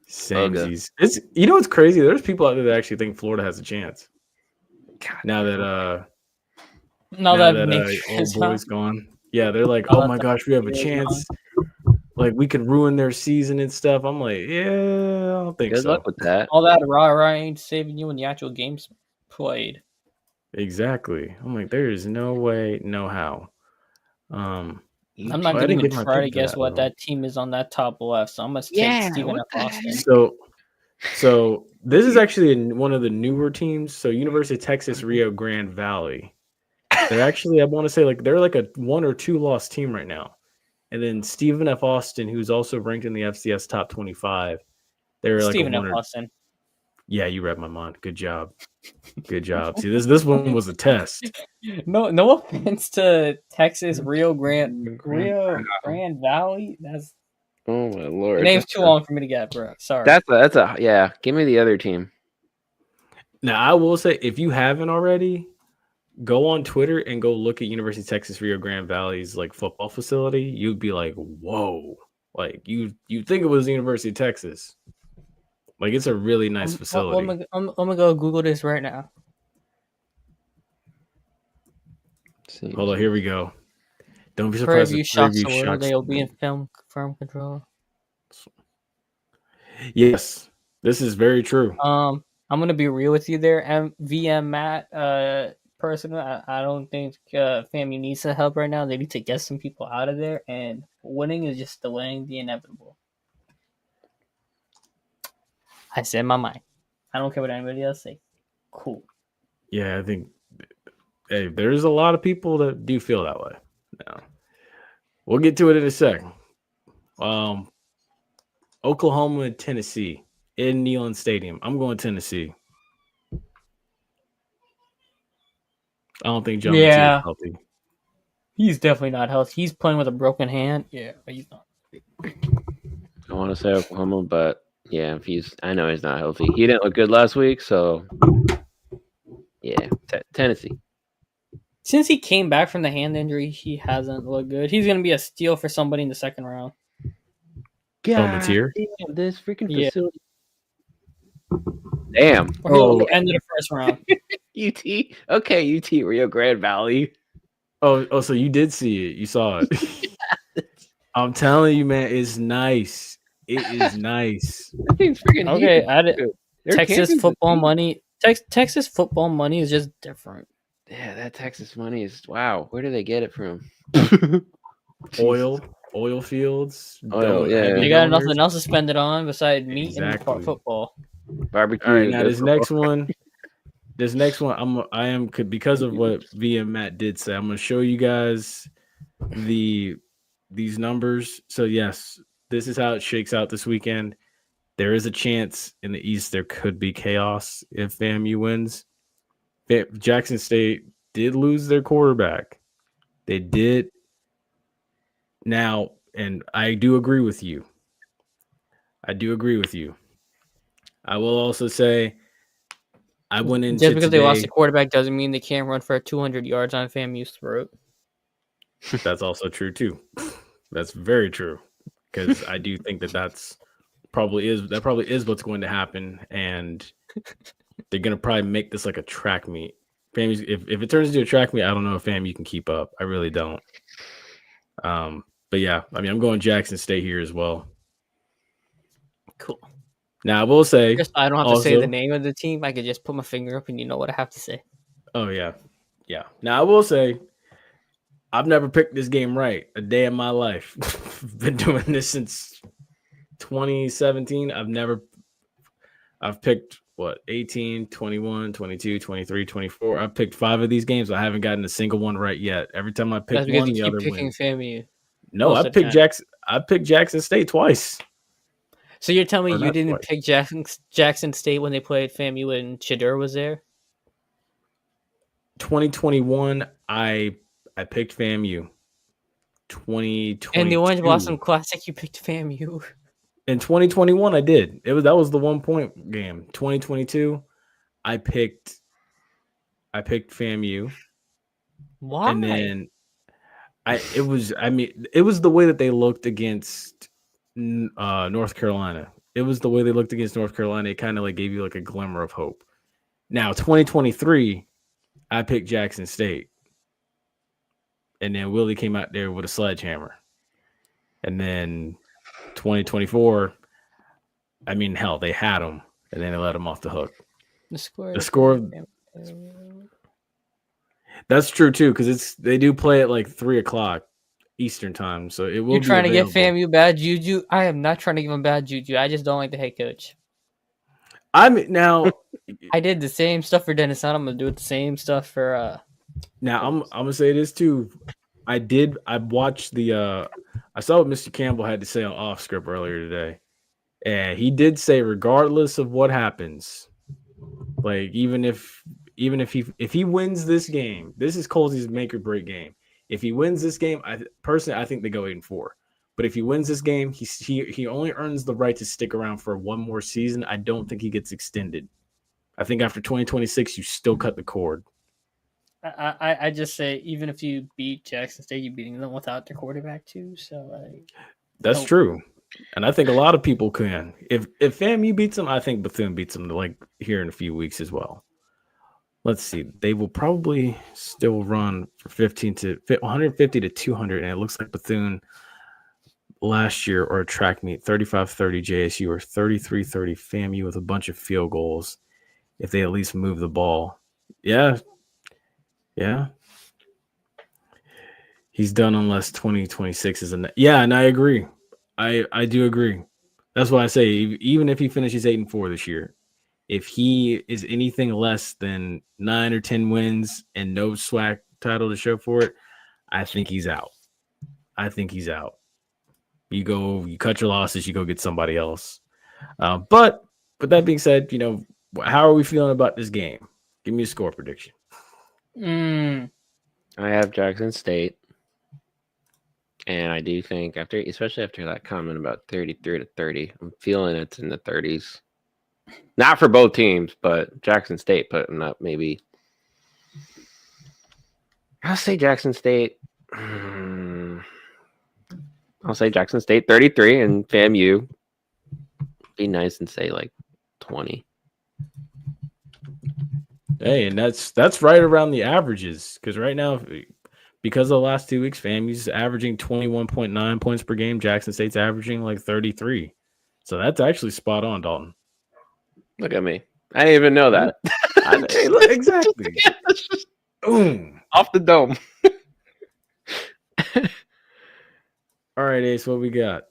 Samesies. It's what's crazy? There's people out there that actually think Florida has a chance. Now that old boy's gone. Yeah, they're like, oh my gosh, we have a chance. Like we could ruin their season and stuff. I'm like, yeah, I don't think so. Good luck with that. All that rah ain't saving you when the actual game's played. Exactly. I'm like, there is no way, no how. I'm not going to even try to guess what that team is on that top left. So I'm going to take Stephen F. Austin. So this is actually one of the newer teams. So University of Texas Rio Grande Valley. They're actually, I want to say, like they're like a 1 or 2 loss team right now. And then Stephen F. Austin, who's also ranked in the FCS top 25. They're like Stephen F. Austin. Yeah, you read my mind. Good job. Good job. See, this one was a test. No offense to Texas Rio Grande Valley. That's oh my lord. The name's too long for me to get, bro. Sorry. That's a yeah. Give me the other team. Now I will say, if you haven't already, go on Twitter and go look at University of Texas Rio Grande Valley's like football facility. You'd be like, whoa! Like you think it was the University of Texas. Like it's a really nice facility. I'm gonna go Google this right now. Hold on, here we go. Don't be surprised if Prairie View shocks they'll be in firm control. Yes, this is very true. I'm gonna be real with you there, VM Matt. Personally, I don't think FAMU needs to help right now. They need to get some people out of there, and winning is just delaying the inevitable. I said my mind. I don't care what anybody else say. Cool. Yeah, I think there's a lot of people that do feel that way. Now, we'll get to it in a second. Oklahoma and Tennessee in Neyland Stadium. I'm going Tennessee. I don't think John Mateer is healthy. He's definitely not healthy. He's playing with a broken hand. Yeah, but he's not. I want to say Oklahoma, but yeah, I know he's not healthy. He didn't look good last week, so yeah, Tennessee. Since he came back from the hand injury, he hasn't looked good. He's going to be a steal for somebody in the second round. God, Mateer? damn, this freaking facility. Damn. Or end of the first round. UT. Okay, UT Rio Grande Valley. Oh, so you did see it. You saw it. I'm telling you, man, it's nice. It is nice. That thing's freaking okay. Texas football money. Texas football money is just different. Yeah, that Texas money is wow. Where do they get it from? Oil fields. Yeah. They got nothing else to spend it on besides meat and football. Barbecue. All right, now this next one, I am because of what V and Matt did say. I'm going to show you guys these numbers. So yes, this is how it shakes out this weekend. There is a chance in the East there could be chaos if FAMU wins. Jackson State did lose their quarterback. They did. Now, and I do agree with you. I will also say I went into just because they lost the quarterback doesn't mean they can't run for 200 yards on FAMU's throat. That's also true too. That's very true, because I do think that's probably is what's going to happen, and they're going to probably make this like a track meet. FAMU, if it turns into a track meet, I don't know if FAMU can keep up. I really don't. But yeah, I mean, I'm going Jackson State here as well. Cool. Now I will say, I don't have to say the name of the team. I could just put my finger up and you know what I have to say. Oh yeah. Now I will say, I've never picked this game right a day in my life. Been doing this since 2017. I've picked 18, 21, 22, 23, 24. I've picked 5 of these games. I haven't gotten a single one right yet. Every time I pick one, the other wins. FAMU. No, I picked Jackson State twice. So you're telling me you didn't pick Jackson State when they played FAMU and Shadur was there? 2021, I picked FAMU. 2022. And the Orange Blossom Classic, you picked FAMU. In 2021, I did. That was the 1-point game. 2022, I picked FAMU. Why? And then it was the way that they looked against North Carolina. It was the way they looked against North Carolina. It kind of like gave you like a glimmer of hope. Now, 2023, I picked Jackson State. And then Willie came out there with a sledgehammer. And then 2024, I mean, hell, they had him, and then they let him off the hook. The score. That's true too, because they do play at like 3:00 Eastern time, so it will. You're trying to get FAMU bad juju. I am not trying to give him bad juju. I just don't like the head coach. I did the same stuff for Dennis. I'm gonna do the same stuff for. Now I'm gonna say this too. I watched I saw what Mr. Campbell had to say on off script earlier today. And he did say, regardless of what happens, like even if he wins this game, this is Colsey's make or break game. If he wins this game, I think they go 8-4. But if he wins this game, he only earns the right to stick around for one more season. I don't think he gets extended. I think after 2026, you still cut the cord. I just say, even if you beat Jackson State, you're beating them without their quarterback too. So that's true, and I think a lot of people can. If FAMU beats them, I think Bethune beats them like here in a few weeks as well. Let's see, they will probably still run for 150 to 200, and it looks like Bethune last year or a track meet 35-30 JSU or 33-30 FAMU with a bunch of field goals if they at least move the ball. Yeah. He's done unless 2026 is yeah, and I agree. I do agree. That's why I say even if he finishes 8-4 this year, if he is anything less than 9 or 10 wins and no SWAC title to show for it, I think he's out. You cut your losses, you go get somebody else. But with that being said, how are we feeling about this game? Give me a score prediction. I have Jackson State. And I do think especially after that comment about 33-30, I'm feeling it's in the 30s. Not for both teams, but Jackson State putting up maybe. I'll say Jackson State. I'll say Jackson State 33 and FAMU. Be nice and say like 20. Hey, and that's right around the averages, because right now, because of the last 2 weeks, FAMU's averaging 21.9 points per game. Jackson State's averaging like 33. So that's actually spot on, Dalton. Look at me. I didn't even know that. Exactly. Boom. Off the dome. All right, Ace, what we got?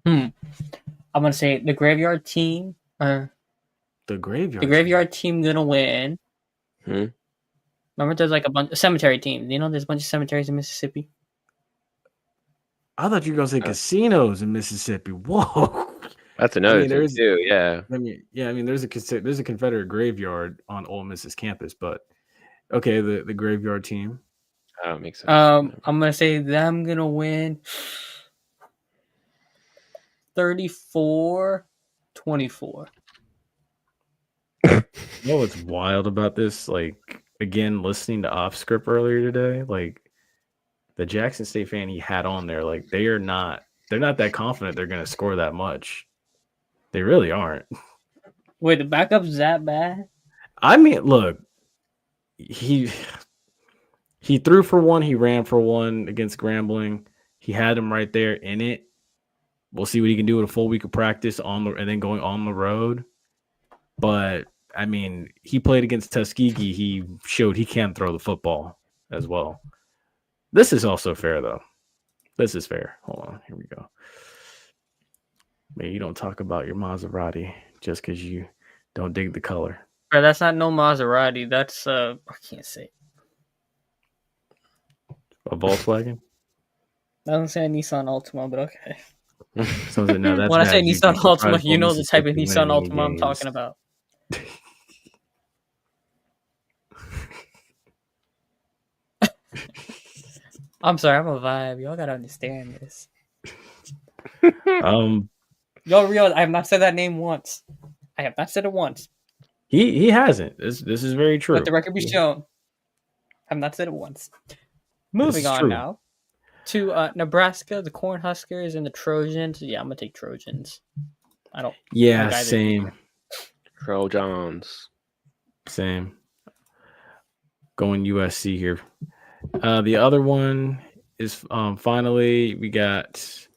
I'm gonna say the graveyard team. The graveyard team gonna win. Remember, there's like a bunch of cemetery teams. There's a bunch of cemeteries in Mississippi. I thought you were gonna say casinos in Mississippi. Whoa, that's another thing too. Yeah. There's a Confederate graveyard on Ole Miss's campus, but okay, the graveyard team. Oh, makes sense. I'm gonna say them gonna win 34-24. You know what's wild about this? Like, again, listening to Off Script earlier today, like the Jackson State fan he had on there, like they're not that confident they're gonna score that much. They really aren't. Wait, the backup's that bad? I mean, look, he threw for one, he ran for one against Grambling. He had him right there in it. We'll see what he can do with a full week of practice and then going on the road. But I mean, he played against Tuskegee. He showed he can throw the football as well. This is also fair, though. This is fair. Hold on. Here we go. Man, you don't talk about your Maserati just because you don't dig the color. Bro, that's not no Maserati. That's I can't say. A Volkswagen? I don't say a Nissan Altima, but okay. So no, that's when I say Nissan Altima, you know the type of Nissan Altima I'm talking about. I'm sorry, I'm a vibe. Y'all gotta understand this. Y'all realize I have not said that name once. I have not said it once. He hasn't. This is very true. Let the record be shown. I have not said it once. Moving on now to Nebraska, the Cornhuskers and the Trojans. Yeah, I'm gonna take Trojans. I don't. Yeah, same. Trojans. Same. Going USC here. The other one is finally we got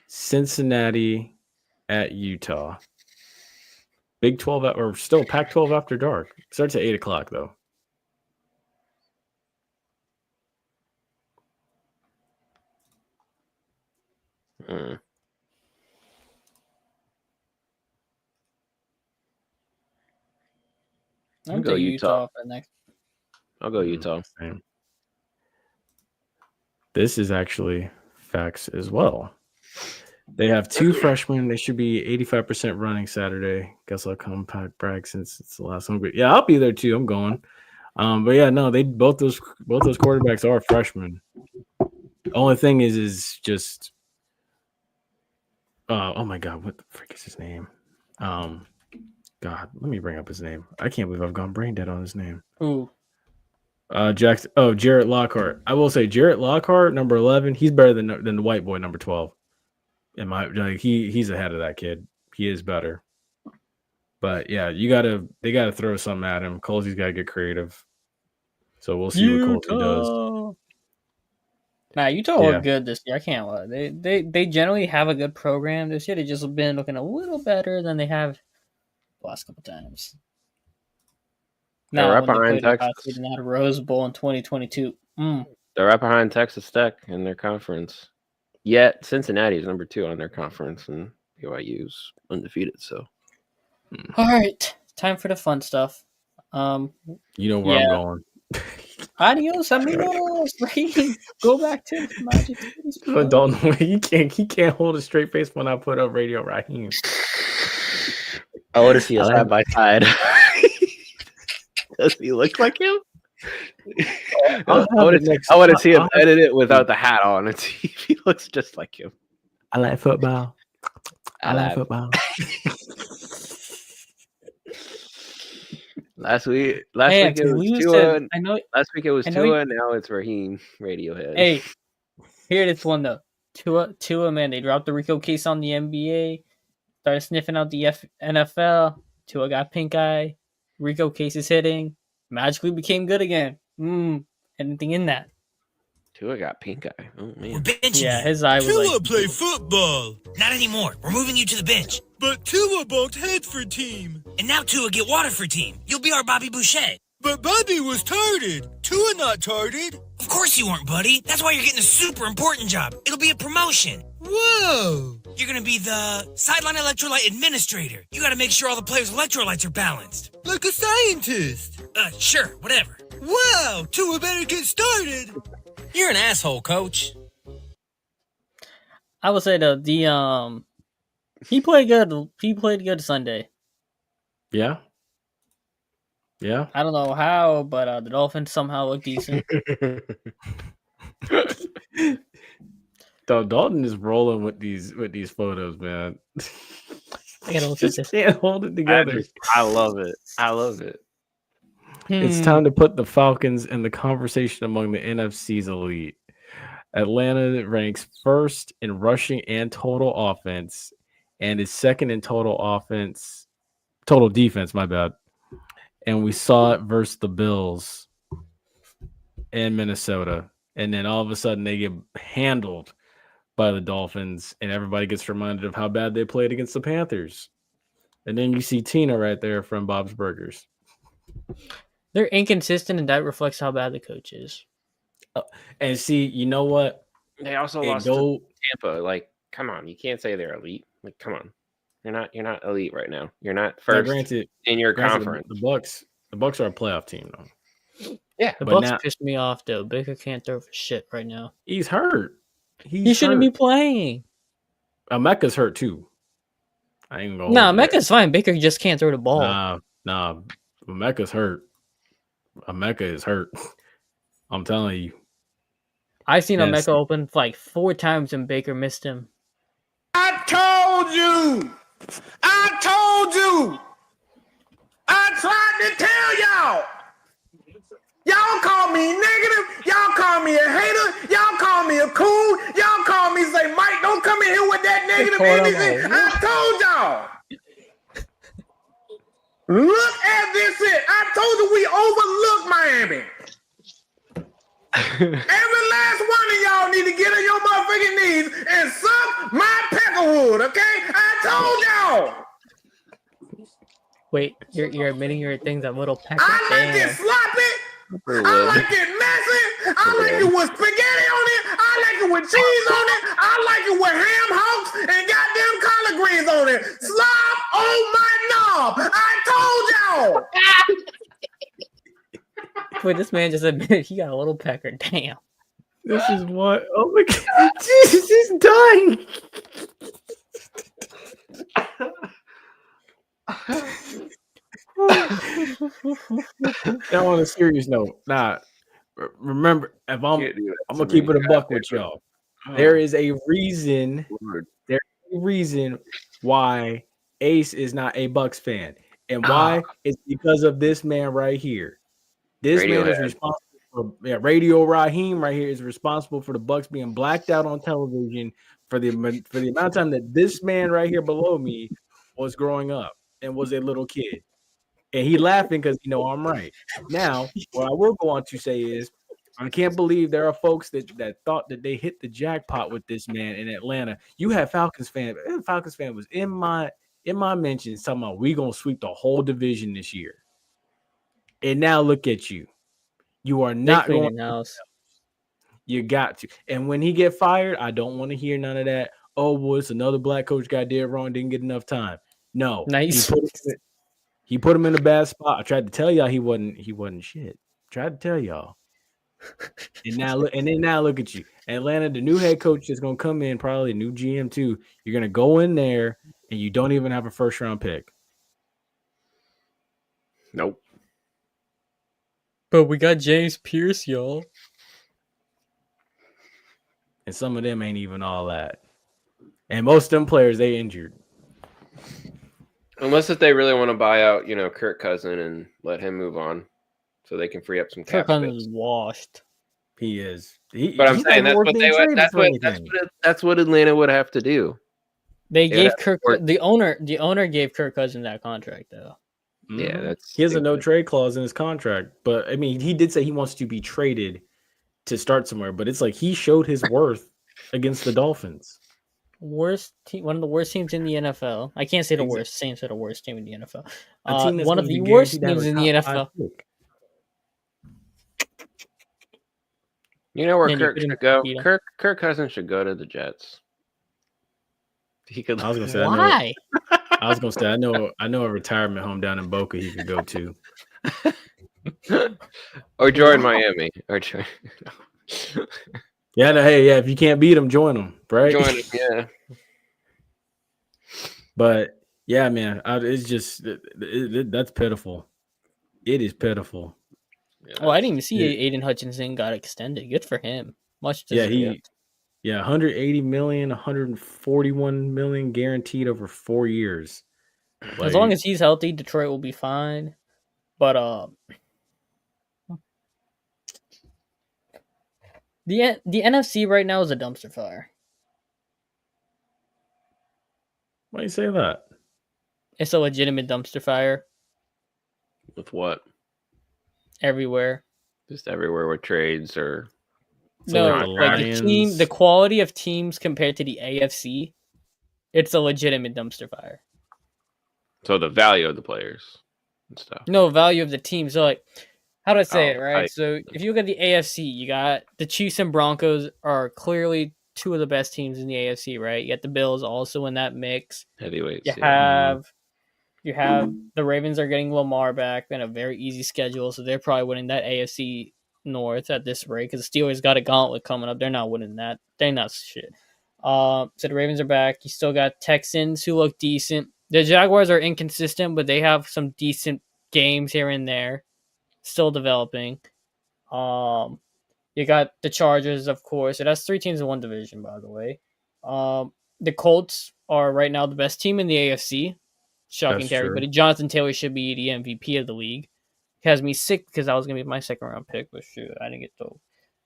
Cincinnati at Utah. Big 12 or still Pac-12 after dark. Starts at 8:00 though. I'll go Utah for next. I'll go Utah. Same. This is actually facts as well. They have 2 freshmen. They should be 85% running Saturday. Guess I'll come brag since it's the last one. But yeah, I'll be there too. I'm going. But yeah, no, they both those quarterbacks are freshmen. The only thing is just oh my god, what the frick is his name? God, let me bring up his name. I can't believe I've gone brain dead on his name. Who? Jarrett Lockhart. I will say Jarrett Lockhart, number 11. He's better than the white boy, number 12. He's ahead of that kid. He is better. But yeah, they gotta throw something at him. Colsey's gotta get creative. So we'll see what Colsey does. Nah, Utah are good this year. I can't lie. They generally have a good program this year. They've just been looking a little better than they have the last couple times. They're right behind Texas. They had a Rose Bowl in 2022. They're right behind Texas Tech in their conference. Yet Cincinnati is number 2 on their conference, and BYU's undefeated. So, all right, time for the fun stuff. You know where I'm going. Adios, amigos. Raheem, go back to the Magic City. Don't know. He can't hold a straight face when I put up Radio Raheem. I want to see a side by side. Does he look like him? I want to see him edit it without the hat on and see if he looks just like him. I like football. I like football. Last week it was Tua. Last week it was Tua. Now it's Raheem. Radiohead. Hey, here this one though. Tua, man, they dropped the RICO case on the NBA. Started sniffing out the NFL. Tua got pink eye. RICO case is hitting. Magically became good again. Anything in that? Tua got pink eye. Oh man. We're benching Yeah, you. his eye was Tua like... play football. Not anymore. We're moving you to the bench. But Tua bumped Headford team. And now Tua get Waterford team. You'll be our Bobby Boucher. But Bobby was tarded. Tua not tarded. Of course you weren't, buddy. That's why you're getting a super important job. It'll be a promotion. Whoa. You're going to be the sideline electrolyte administrator. You got to make sure all the players' electrolytes are balanced. Like a scientist. Sure, whatever. Wow, Tua better get started. You're an asshole, coach. I would say the he played good. He played good Sunday. Yeah. I don't know how, but the Dolphins somehow look decent. Dalton is rolling with these photos, man. I gotta look at this. Can't hold it together. I love it. It's time to put the Falcons in the conversation among the NFC's elite. Atlanta ranks first in rushing and total offense, and is second in total defense. My bad. And we saw it versus the Bills and Minnesota, and then all of a sudden they get handled by the Dolphins, and everybody gets reminded of how bad they played against the Panthers. And then you see Tina right there from Bob's Burgers. They're inconsistent, and that reflects how bad the coach is. And see, you know what? They also lost to Tampa. Like, come on, you can't say they're elite. Like, come on, you're not elite right now. You're not first in your conference. The Bucs are a playoff team, though. Yeah, the Bucs pissed me off though. Baker can't throw for shit right now. He's hurt. He shouldn't be playing. Mecca's hurt too. I ain't gonna. Nah, Mecca's fine. Baker just can't throw the ball. Nah. Mecca's hurt. Mecca is hurt. I'm telling you. I've seen Mecca open like 4 times and Baker missed him. I told you. I tried to tell y'all. Y'all call me negative. Y'all call me a hater. Y'all call me a coon. Y'all call me say, Mike, don't come in here with that negative energy. I told y'all. Look at this shit. I told you we overlooked Miami. Every last one of y'all need to get on your motherfucking knees and suck my peckerwood, okay? I told y'all. Wait, you're admitting your things a little pecker. I like it sloppy. I like it messy. I like it with spaghetti on it. I like it with cheese on it. I like it with ham hocks and goddamn collard greens on it. Slop on my knob. I told y'all. Wait, this man just admitted he got a little pecker. Damn. This is what? Oh my God. Jesus, he's dying. Now, on a serious note, remember, if I'm gonna keep it a buck with y'all. There is a reason. There's a reason why Ace is not a Bucks fan, and why it's because of this man right here. This man is responsible for Radio Raheem right here is responsible for the Bucks being blacked out on television for the amount of time that this man right here below me was growing up and was a little kid. And he laughing because I'm right. Now, what I will go on to say is I can't believe there are folks that thought that they hit the jackpot with this man in Atlanta. You had Falcons fan. Falcons fan was in my mentions talking about we gonna sweep the whole division this year. And now look at you. You are not going house. You got to. And when he get fired, I don't want to hear none of that. Oh, well, it's another black coach got did wrong, didn't get enough time. No. Nice. He put him in a bad spot. I tried to tell y'all he wasn't shit. Tried to tell y'all. And now look at you. Atlanta, the new head coach is going to come in, probably a new GM too. You're going to go in there and you don't even have a first round pick. Nope. But we got James Pierce, y'all. And some of them ain't even all that. And most of them players, they injured. Unless if they really want to buy out, Kirk Cousin and let him move on, so they can free up some cap Kirk Cousins space. is washed. He is. But I'm saying that's what Atlanta would have to do. They gave the owner gave Kirk Cousins that contract though. Yeah, he has a no trade clause in his contract. But I mean, he did say he wants to be traded to start somewhere. But it's like he showed his worth against the Dolphins. Worst team, one of the worst teams in the NFL. I can't say the worst. Same said the worst team in the NFL. One of the worst teams in the NFL. You know where Kirk should go? Kirk Cousins should go to the Jets. He could. I was gonna say. Why? I was gonna say. I know a retirement home down in Boca he could go to. Or join Miami. Or join. Yeah. If you can't beat them, join them. Right. Join them. Yeah. But yeah, man, it's just that's pitiful. It is pitiful. Yeah, I didn't even see Aiden Hutchinson got extended. Good for him. Much deserved. 180 million, 141 million guaranteed over 4 years. As long as he's healthy, Detroit will be fine. But the NFC right now is a dumpster fire. Why do you say that? It's a legitimate dumpster fire. With what? Everywhere. Just everywhere with trades or the quality of teams compared to the AFC, it's a legitimate dumpster fire. So the value of the players and stuff. No, value of the team. So like, how do I say it, right? So if you look at the AFC, you got the Chiefs and Broncos are clearly two of the best teams in the AFC, right? You got the Bills also in that mix. Heavyweights. You have the Ravens are getting Lamar back and a very easy schedule, so they're probably winning that AFC North at this rate because the Steelers got a gauntlet coming up. They're not winning that. They're not shit. So the Ravens are back. You still got Texans who look decent. The Jaguars are inconsistent, but they have some decent games here and there. Still developing. You got the Chargers, of course. It has 3 teams in one division, by the way. The Colts are right now the best team in the AFC. Shocking to everybody. Jonathan Taylor should be the MVP of the league. It has me sick because I was going to be my second round pick, but shoot, I didn't get to.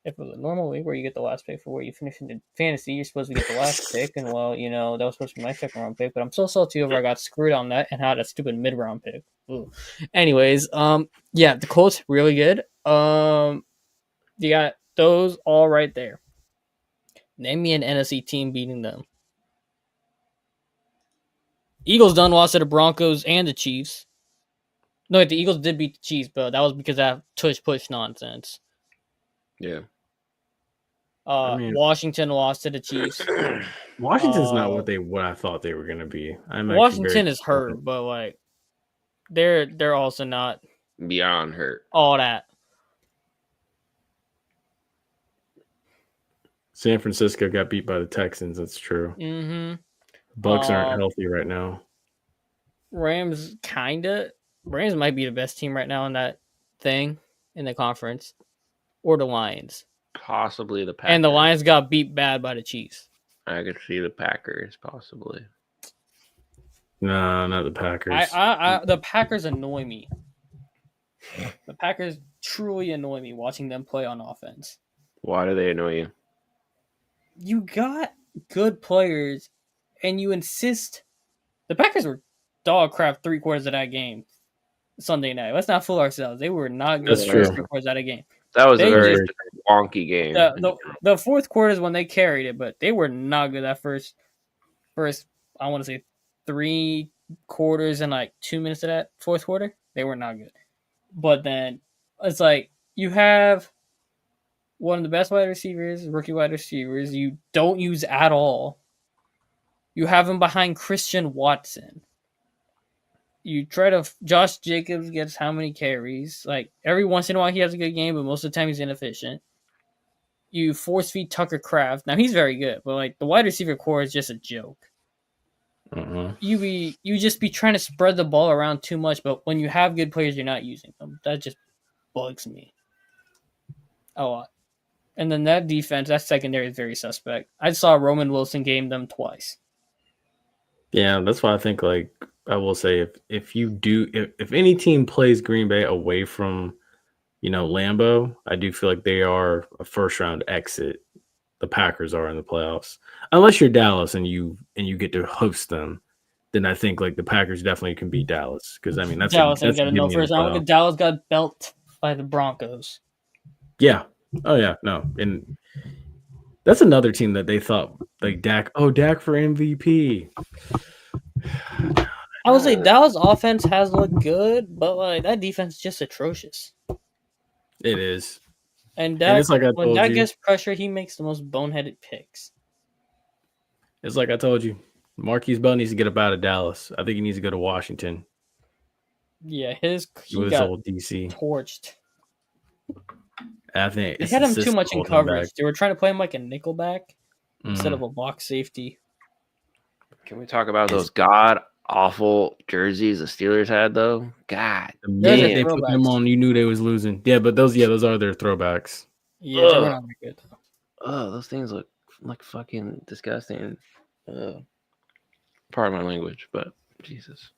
If it was a normal league where you get the last pick for where you finish in the fantasy, you're supposed to get the last pick, and well, that was supposed to be my second round pick, but I'm so salty over I got screwed on that and had a stupid mid round pick. Ooh. Anyways, yeah, the Colts really good. You got those all right there. Name me an NFC team beating them. Eagles done lost to the Broncos and the Chiefs. No, the Eagles did beat the Chiefs, but that was because of that tush-push nonsense. Yeah. Washington lost to the Chiefs. Washington's not what I thought they were going to be. Washington is hurt, but like they're also not beyond hurt. All that. San Francisco got beat by the Texans. That's true. Mm-hmm. Bucks aren't healthy right now. Rams might be the best team right now in that thing in the conference, or the Lions. Possibly the Packers. And the Lions got beat bad by the Chiefs. I could see the Packers possibly. No, not the Packers. The Packers annoy me. The Packers truly annoy me watching them play on offense. Why do they annoy you? You got good players, and you insist. The Packers were dog crap 3/4 of that game Sunday night. Let's not fool ourselves. They were not good the first 3/4 of that game. That was a very wonky game. The fourth quarter is when they carried it, but they were not good that first I want to say 3 quarters and like 2 minutes of that fourth quarter. They were not good. But then it's like you have one of the best wide receivers, rookie wide receivers, you don't use at all. You have him behind Christian Watson. You try to Josh Jacobs gets how many carries? Like every once in a while he has a good game, but most of the time he's inefficient. You force feed Tucker Kraft. Now he's very good, but like the wide receiver core is just a joke. You just be trying to spread the ball around too much, but when you have good players, you're not using them. That just bugs me a lot. And then that defense, that secondary is very suspect. I saw Roman Wilson game them twice. Yeah, that's why I think like I will say if any team plays Green Bay away from Lambeau, I do feel like they are a first round exit. The Packers are in the playoffs, unless you're Dallas and you get to host them. Then I think like the Packers definitely can beat Dallas because I mean that's Dallas ain't got a no gimme in the first round. playoffs. Dallas got belt by the Broncos. Yeah. Oh yeah. No. And that's another team that they thought like Dak. Oh, Dak for MVP. I would say Dallas offense has looked good, but like that defense is just atrocious. It is. And Dak, it's like I when told Dak you, gets pressure, he makes the most boneheaded picks. It's like I told you. Marquise Bell needs to get up out of Dallas. I think he needs to go to Washington. Yeah, he with got his old DC torched. I think They it's had the him too system much in holding him coverage. back. They were trying to play him like a nickelback instead Mhm. of a box safety. Can we talk about those god awful jerseys the Steelers had though? God, The minute they put them throwbacks. on, you knew they was losing. Yeah, but those are their throwbacks. Yeah, they were not that good though. Oh, those things look like fucking disgusting. Pardon my language, but Jesus.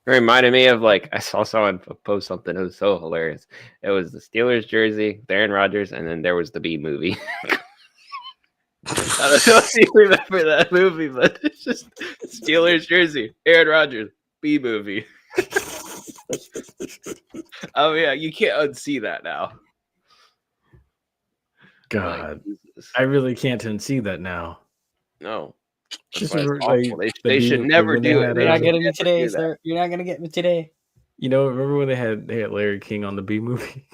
It reminded me of like I saw someone post something. It was so hilarious. It was the Steelers jersey, Aaron Rodgers, and then there was the B movie. I don't know if you remember that movie, but it's just Steelers jersey, Aaron Rodgers, B movie. Oh yeah, you can't unsee that now. God, I really can't unsee that now. No. Just That's why it's like awful. They should never when they do had, it. You're not They getting me should today, never do that. sir. You're not gonna get me today. Remember when they had Larry King on the B movie?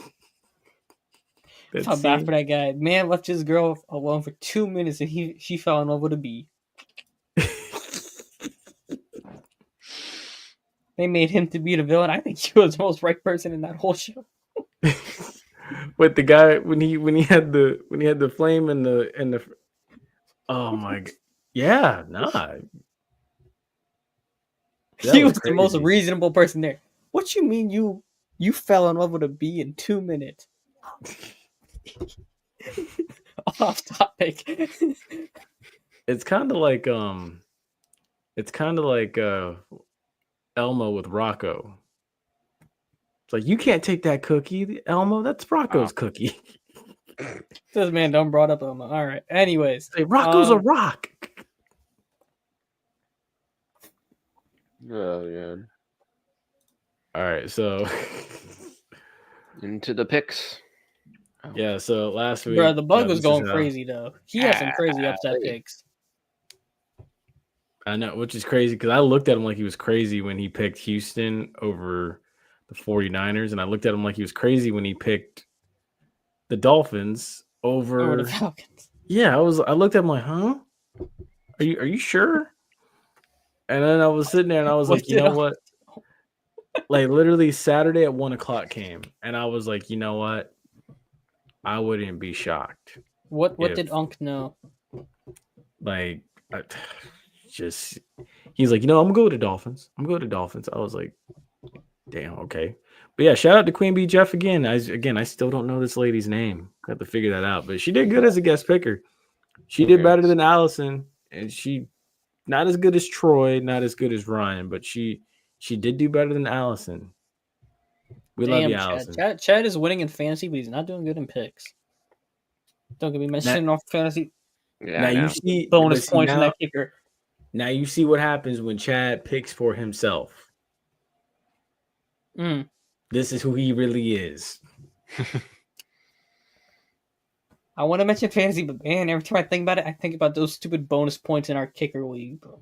I felt bad for that guy. Man left his girl alone for 2 minutes and she fell in love with a bee. They made him to be the villain. I think he was the most right person in that whole show. With the guy when he had the flame and the oh my god. Yeah, nah. He was the most reasonable person there. What you mean you fell in love with a bee in 2 minutes? Off topic. It's kind of like Elmo with Rocco. It's like you can't take that cookie, Elmo. That's Rocco's cookie. This man done brought up Elmo. All right. Anyways, hey, Rocco's a rock. Oh yeah. All right, so into the picks. Yeah, so last week, bro, the bug was going crazy though. He had some crazy upset picks. I know, which is crazy because I looked at him like he was crazy when he picked Houston over the 49ers, and I looked at him like he was crazy when he picked the Dolphins over the Falcons. Yeah, I looked at him like, huh? Are you sure? And then I was sitting there and I was like, you know what? Like literally Saturday at 1:00 came, and I was like, you know what? I wouldn't be shocked. What did Unc know? Like, he's like, I'm gonna go to Dolphins. I'm going to Dolphins. I was like, damn, okay. But yeah, shout out to Queen Bee Jeff again. I still don't know this lady's name. I have to figure that out. But she did good as a guest picker. She did better than Allison, and she not as good as Troy, not as good as Ryan, but she did do better than Allison. We love you, Allison. Chad is winning in fantasy, but he's not doing good in picks. Don't get me mentioning off fantasy. Yeah, now you see bonus points in that kicker. Now you see what happens when Chad picks for himself. This is who he really is. I want to mention fantasy, but man, every time I think about it, I think about those stupid bonus points in our kicker league, bro.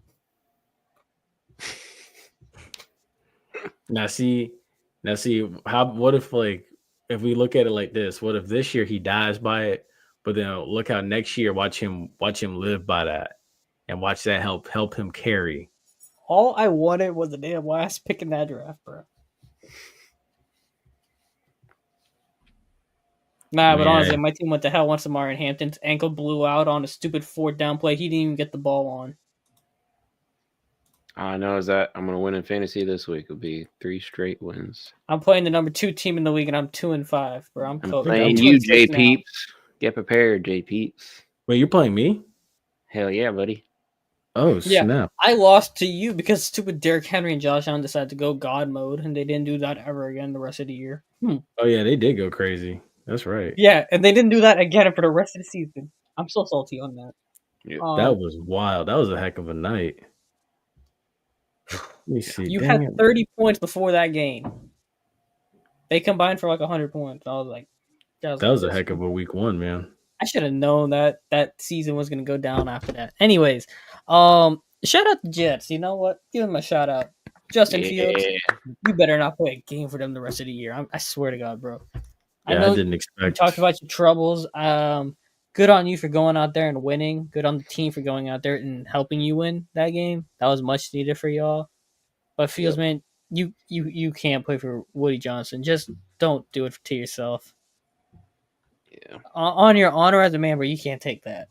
Now see, what if if we look at it like this, what if this year he dies by it, but then look how next year watch him live by that and watch that help him carry All I wanted was a damn last pick in that draft, bro. Nah, but honestly, my team went to hell once Amari Hampton's ankle blew out on a stupid 4th down play. He didn't even get the ball on. All I know is that I'm gonna win in fantasy this week. It'll be 3 straight wins. I'm playing the number 2 team in the league, and I'm 2-5, bro. I'm playing you, J Peeps. Get prepared, J Peeps. Wait, you're playing me? Hell yeah, buddy. Oh snap! Yeah, I lost to you because stupid Derrick Henry and Josh Allen decided to go God mode, and they didn't do that ever again the rest of the year. Oh yeah, they did go crazy. That's right. Yeah, and they didn't do that again for the rest of the season. I'm so salty on that. Yeah. That was wild. That was a heck of a night. Let me see. You had 30 points before that game. They combined for like 100 points. I was like, that was a heck of a week 1, man. I should have known that season was going to go down after that. Anyways, shout out the Jets. You know what? Give them a shout out. Justin Fields, you better not play a game for them the rest of the year. I swear to God, bro. Yeah, I didn't expect. You talked about your troubles. Good on you for going out there and winning. Good on the team for going out there and helping you win that game. That was much needed for y'all. But Fields, man, you can't play for Woody Johnson. Just don't do it to yourself. Yeah. On your honor as a member, you can't take that.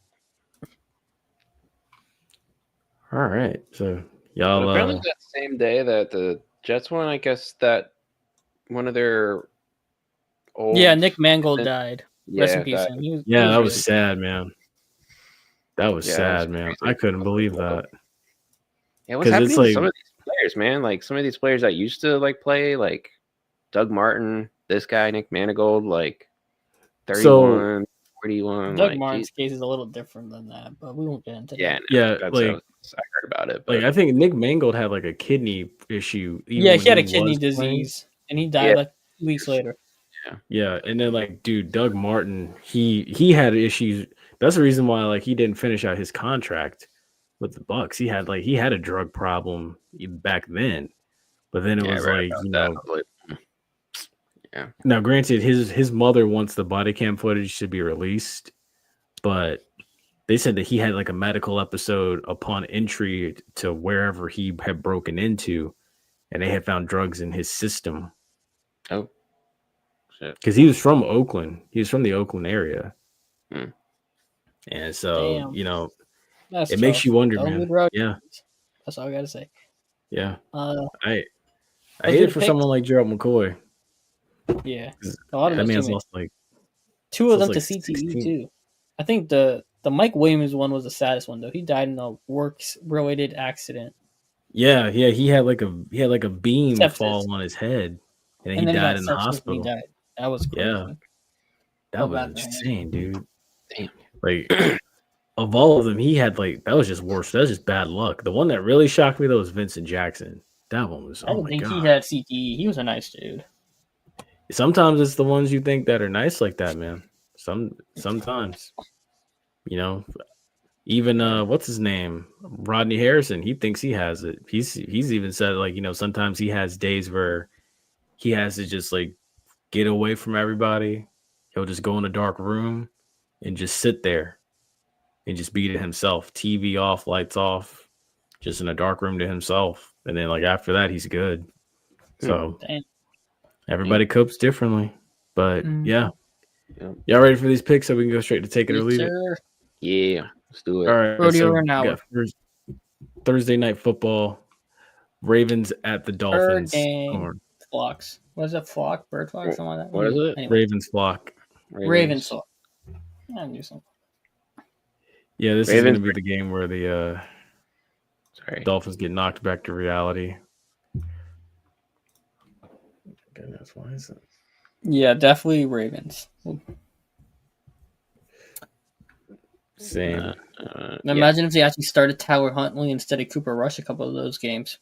All right, so y'all. But apparently, that same day that the Jets won, I guess that one of their old Nick Mangold died. Rest in peace. That was sad, man. That was sad, man. I couldn't believe that. Yeah, what's happening to some of these players, man? Like some of these players that used to like play, like Doug Martin, this guy Nick Mangold, like 31, 41. Doug Martin's case is a little different than that, but we won't get into that. Yeah, like I heard about it. But like I think Nick Mangold had like a kidney issue. He had a kidney disease, and he died like 2 weeks later. Yeah, and then like, dude, Doug Martin, he had issues. That's the reason why like he didn't finish out his contract with the Bucks. He had a drug problem back then, but then it was like, you know. Yeah. Now, granted, his mother wants the body cam footage to be released, but they said that he had like a medical episode upon entry to wherever he had broken into, and they had found drugs in his system. Oh, shit! Because he was from Oakland. He was from the Oakland area, and so Damn. you know, That's it makes you wonder, Don't man. lead road. Yeah, that's all I gotta say. Yeah, I those hate are it for the someone like Gerald McCoy. Yeah, a lot of that those man's teammates. lost like two of them to like CTE 16. too. I think the Mike Williams one was the saddest one though. He died in a works related accident. Yeah, he had like a beam Sepsis. fall on his head, and And he then died he in got the sepsis hospital. when he died. That was crazy. Yeah, that Felt was bad for him. insane, dude. Damn. Like of all of them, he had like that was just worse. That was just bad luck. The one that really shocked me though was Vincent Jackson. That one was I oh didn't my think god. he had CTE. He was a nice dude. Sometimes it's the ones you think that are nice like that, man. Sometimes, you know, even what's his name, Rodney Harrison. He thinks he has it. He's even said like, you know, sometimes he has days where he has to just like get away from everybody. He'll just go in a dark room and just sit there and just be to himself. TV off, lights off, just in a dark room to himself. And then like after that, he's good. So. Damn. Everybody copes differently, but yeah. Y'all ready for these picks so we can go straight to take it or leave it? Yeah, let's do it. All right. Rodeo So or we now. got Thursday night football. Ravens at the Dolphins. Or Flocks. What is it? Flock? Bird flock? Something like that. What is it? Anyway. Ravens flock. Ravens flock. I knew something. Yeah, this is going to be the game where the Dolphins get knocked back to reality. Goodness, why is it? Yeah, definitely Ravens. Same. Imagine if they actually started Tyler Huntley instead of Cooper Rush a couple of those games.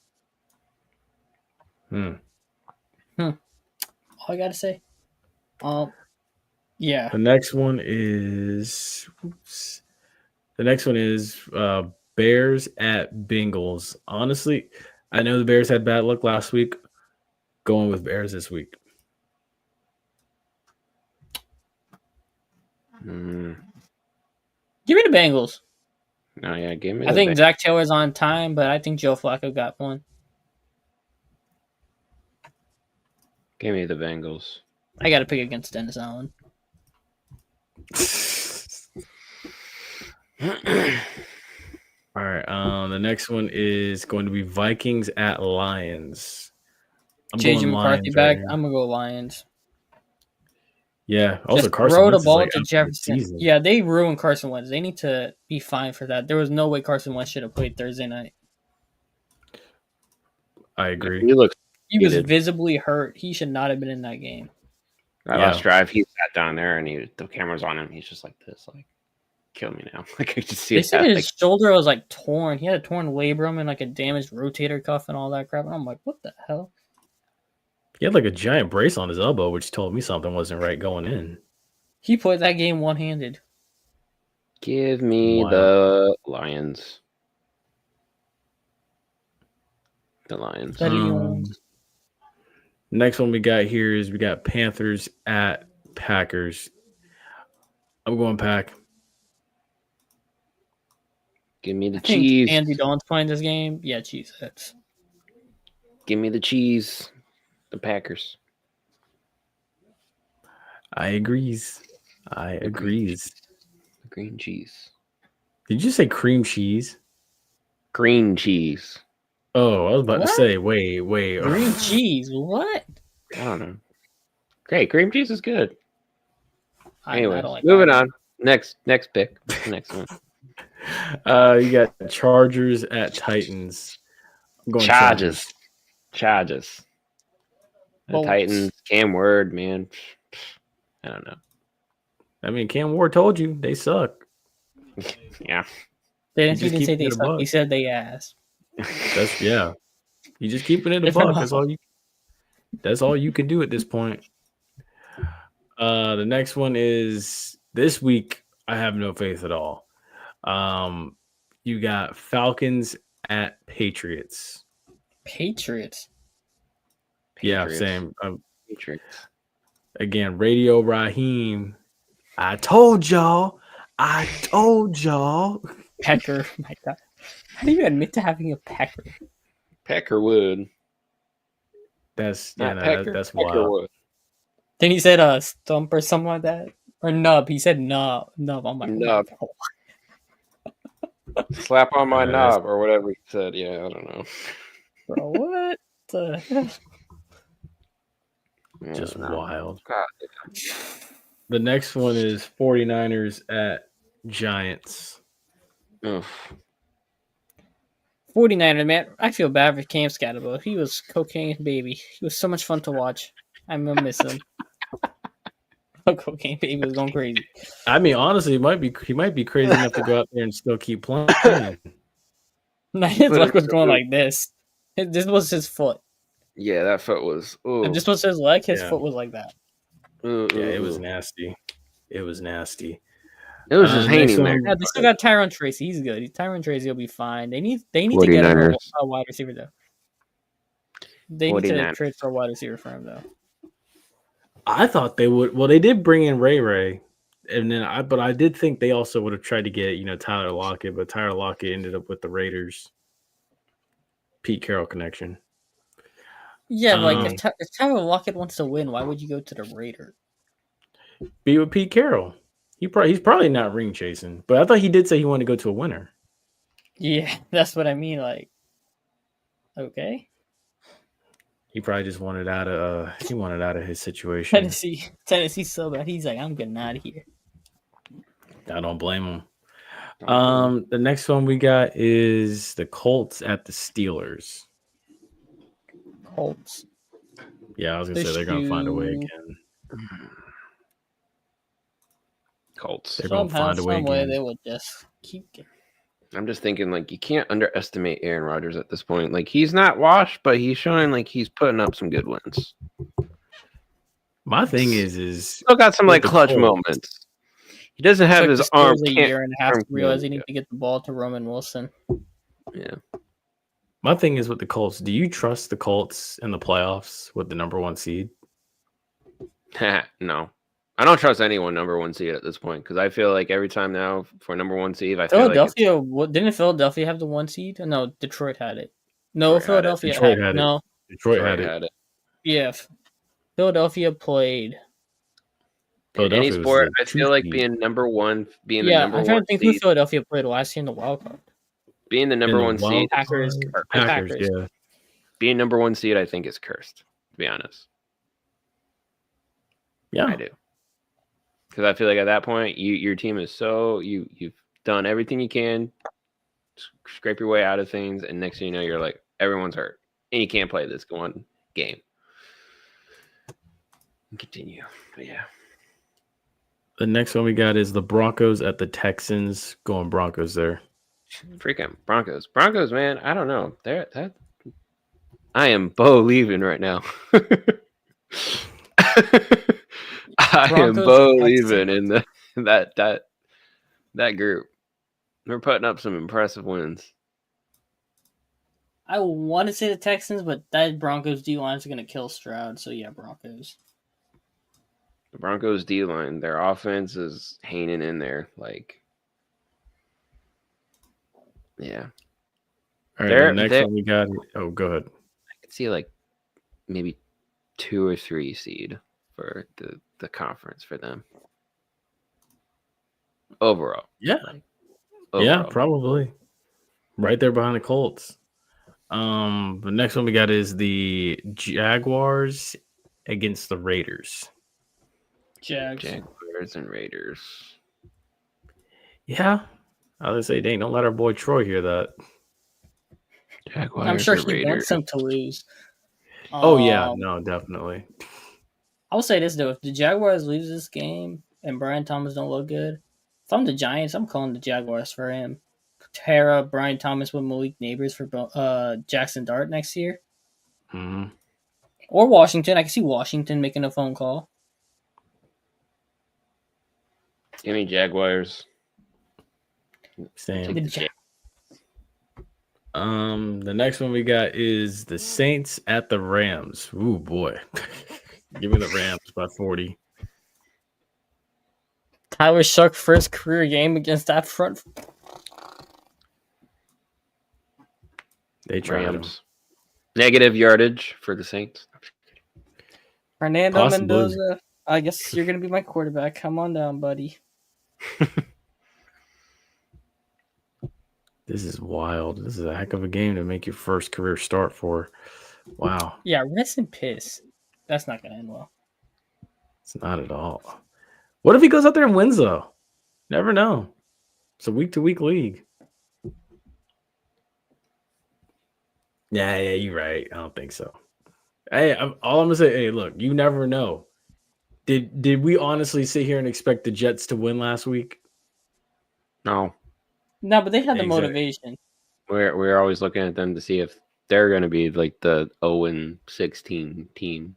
All I gotta say. Yeah. The next one is Bears at Bengals. Honestly, I know the Bears had bad luck last week. Going with Bears this week. Give me the Bengals. No, yeah, give me. I think Zach Taylor's on time, but I think Joe Flacco got one. Give me the Bengals. I got to pick against Dennis Allen. All right. The next one is going to be Vikings at Lions. I'm JJ going McCarthy Lions back. right I'm gonna go Lions. Yeah. Also, Just Carson throw the Wentz is ball like to out for the Jefferson. season. Yeah, they ruined Carson Wentz. They need to be fined for that. There was no way Carson Wentz should have played Thursday night. I agree. He was visibly hurt. He should not have been in that game. That last drive, he sat down there and the camera's on him. He's just like this, like, kill me now. Like, I just see They it. said his shoulder was like torn. He had a torn labrum and like a damaged rotator cuff and all that crap. And I'm like, what the hell? He had like a giant brace on his elbow, which told me something wasn't right going in. He played that game one-handed. Give me the Lions. The Lions. Next one we got here is we got Panthers at Packers. I'm going Pack. Give me the cheese. Andy Dalton's playing this game. Yeah, cheese hits. Give me the cheese. The Packers. I agrees. The green cheese. Did you say cream cheese? Green cheese. Oh, I was about to say, wait. Green cheese? What? I don't know. Great. Cream cheese is good. Anyway, like moving on. Next pick. Next one. You got Chargers at Titans. I'm going Chargers. Bolts. Titans. Cam Ward, man. I don't know. I mean, Cam Ward told you they suck. Yeah. He didn't say they suck. He said they ass. You just keeping it a buck. That's all you can do at this point. The next one is this week. I have no faith at all. You got Falcons at Patriots. Patriots. Yeah, same. Patriots. Again, Radio Raheem. I told y'all. Pecker. My God. How do you admit to having a pecker? Peckerwood. That's wild. Then he said stump or something like that. Or nub. He said nub. I'm like, nub. Slap on my knob or whatever he said. Yeah, I don't know. Bro, what the hell? Just wild. God. The next one is 49ers at Giants. Oof. 49er, man. I feel bad for Cam Scatterbo. He was cocaine baby. He was so much fun to watch. I'm gonna miss him. Cocaine baby was going crazy. I mean, honestly, he might be crazy enough to go out there and still keep playing. His leg was going like this. This was his foot. Yeah, that foot was. Ooh. If this was his leg, his foot was like that. It was nasty. It was just hanging there. Yeah, they still got Tyron Tracy. He's good. Tyron Tracy will be fine. They need to get a wide receiver though. They need to trade for a wide receiver for him though. I thought they would. Well, they did bring in Ray, and then I did think they also would have tried to get Tyler Lockett, but Tyler Lockett ended up with the Raiders. Pete Carroll connection. Yeah, like if Tyler Lockett wants to win, why would you go to the Raiders? Be with Pete Carroll. He's probably not ring chasing, but I thought he did say he wanted to go to a winner. Yeah, that's what I mean. Like, okay. He probably just wanted out of his situation. Tennessee so bad. He's like, I'm getting out of here. I don't blame him. The next one we got is the Colts at the Steelers. Colts. Yeah, I was gonna say they're gonna find a way again. Colts. They're gonna find a way again. They will just keep getting. I'm just thinking, like, you can't underestimate Aaron Rodgers at this point. Like, he's not washed, but he's showing like he's putting up some good wins. My thing is still got some like clutch moments. He doesn't have his arm. A year and a half to realize he needs to get the ball to Roman Wilson. Yeah. My thing is with the Colts. Do you trust the Colts in the playoffs with the number 1 seed? No. I don't trust anyone number 1 seed at this point because I feel like every time now for number 1 seed, I feel like Philadelphia. Didn't Philadelphia have the 1 seed? No, Detroit had it. No, Detroit had it. Philadelphia Detroit had it. had it. No, Detroit had it. yeah. Philadelphia played. In any Philadelphia was sport, the I 2 feel like seed. being number 1, being the Yeah, number I'm trying 1 to think who seed, Philadelphia played last year in the wild card. being the In number the 1 seed, wild Packers. card? The Packers, Packers. yeah. being number 1 seed, I think is cursed. To be honest, Yeah. I do. Because I feel like at that point, your team is so you've done everything you can, scrape your way out of things, and next thing you know, you're like everyone's hurt, and you can't play this one game. Continue, but yeah. The next one we got is the Broncos at the Texans. Going Broncos there. Freaking Broncos. Broncos, man, I don't know. I am believing right now. I am believing in that group. They're putting up some impressive wins. I want to say the Texans, but that Broncos D line is going to kill Stroud. So yeah, Broncos. The Broncos D line, their offense is hanging in there. Like, yeah. All right, the next one we got. Oh, go ahead. I could see like maybe 2 or 3 seed for the conference for them. Overall. Yeah. Yeah, probably. Right there behind the Colts. The next one we got is the Jaguars against the Raiders. Jaguars and Raiders. Yeah. I was gonna say, dang, don't let our boy Troy hear that. Jaguars. I'm sure he wants them to lose. Oh yeah, no, definitely. I will say this though: if the Jaguars lose this game and Brian Thomas don't look good, if I'm the Giants, I'm calling the Jaguars for him. Tara, Brian Thomas with Malik Neighbors for Jackson Dart next year. Mm-hmm. Or Washington. I can see Washington making a phone call. Give me Jaguars. Same. The next one we got is the Saints at the Rams. Ooh boy. Give me the Rams by 40. Tyler Shuck first career game against that front. They tried him. Negative yardage for the Saints. Fernando Mendoza. I guess you're gonna be my quarterback. Come on down, buddy. This is wild. This is a heck of a game to make your first career start for. Wow. Yeah, rest in piss. That's not gonna end well. It's not at all. What if he goes out there and wins though? Never know. It's a week-to-week league. Yeah, you're right. I don't think so. Hey, all I'm gonna say, hey, look, you never know. Did we honestly sit here and expect the Jets to win last week? No. No, but they had the motivation. We're always looking at them to see if they're going to be like the 0-16 team.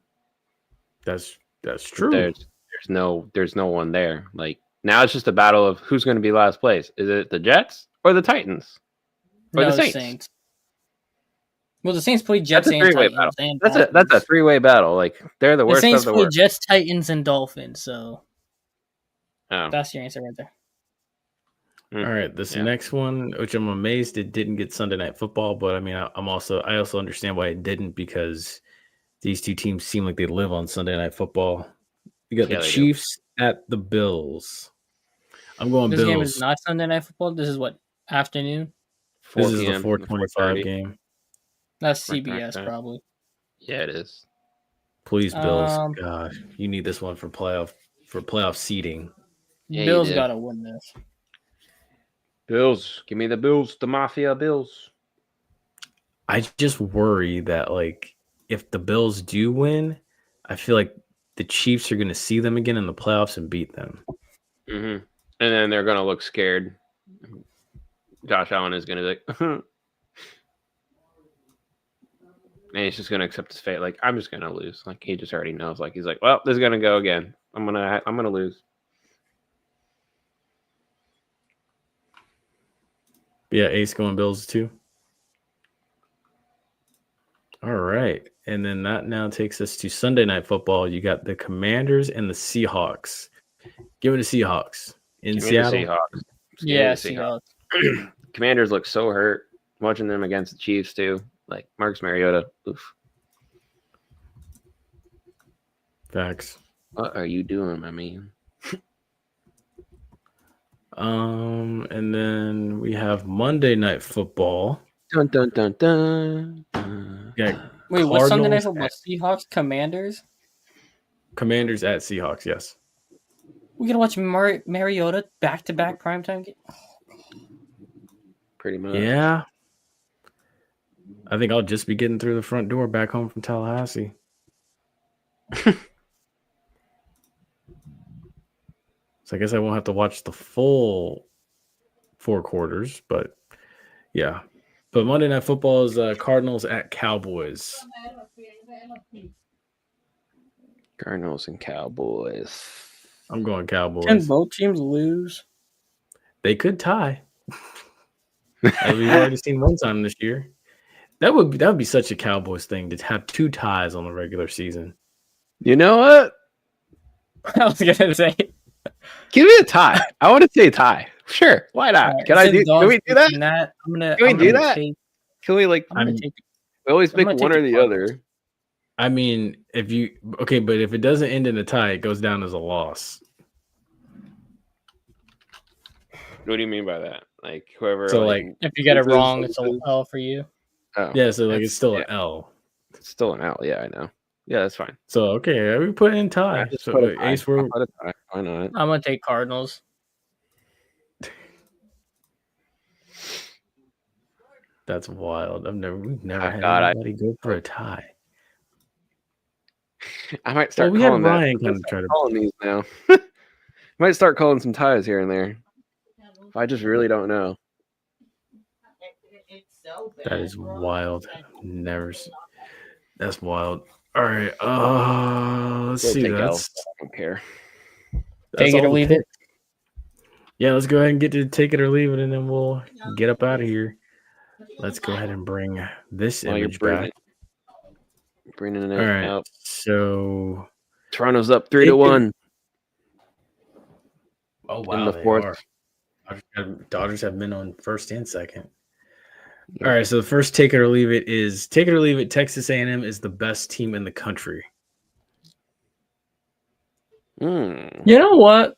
That's true. There's no one there. Like now, it's just a battle of who's going to be last place. Is it the Jets or the Titans or the Saints? Well, the Saints play Jets and Titans. And that's a 3-way battle. Like they're the worst Saints of the play worst. Jets, Titans, and Dolphins. So that's your answer right there. All right, this next one, which I'm amazed it didn't get Sunday Night Football, but I mean, I also understand why it didn't because these two teams seem like they live on Sunday Night Football. You got the Chiefs at the Bills. I'm going Bills. This game is not Sunday Night Football. This is what, afternoon? This is the 4:25 game. That's CBS probably. Yeah, it is. Please, Bills. God, you need this one for playoff seeding. Yeah, Bills gotta win this. Bills, give me the Bills, the Mafia Bills. I just worry that like if the Bills do win, I feel like the Chiefs are going to see them again in the playoffs and beat them. Mm-hmm. And then they're going to look scared. Josh Allen is going to be like, and he's just going to accept his fate. Like, I'm just going to lose. Like, he just already knows. Like, he's like, well, this is going to go again. I'm gonna lose. Yeah, Ace going Bills too. All right. right. And then that now takes us to Sunday Night Football. You got the Commanders and the Seahawks. Give me the Seahawks in Seattle. Seahawks. Yeah, Seahawks. Commanders look so hurt. Watching them against the Chiefs too. Like Marcus Mariota. Oof. Facts. What are you doing, my man? And then we have Monday Night Football. Dun dun dun dun. dun. Yeah. Wait, what's Sunday Night Football? Seahawks, Commanders? Commanders at Seahawks, yes. We gotta watch Mariota back-to-back primetime game. Pretty much. Yeah. I think I'll just be getting through the front door back home from Tallahassee. So I guess I won't have to watch the full 4 quarters, but yeah. But Monday Night Football is Cardinals at Cowboys. Cardinals and Cowboys. I'm going Cowboys. Can both teams lose? They could tie. As we've already seen one time this year. That would be such a Cowboys thing to have 2 ties on the regular season. You know what? I was gonna say, give me a tie. I want to say tie. Sure, why not? Can we do that? Can we do that? Can we we always pick one or the other? I mean, but if it doesn't end in a tie, it goes down as a loss. What do you mean by that? Like whoever. So if you get it wrong, it's a L for you. Oh, yeah, so it's still an L. It's still an L. Yeah, I know. Yeah, that's fine. So okay, we put in tie. So Ace, why not? I'm gonna take Cardinals. That's wild. We've never had anybody go for a tie. I might start calling these now. Might start calling some ties here and there. I just really don't know. That is wild. That's wild. All right. Let's see. I don't care. Take it or leave it. Yeah, let's go ahead and get to take it or leave it, and then we'll get up out of here. Let's go ahead and bring this image back. Bringing it all right. up. So Toronto's up 3-1. Oh wow! In the fourth. Dodgers have been on first and second. All right, so the first take it or leave it is Texas A&M is the best team in the country. You know what?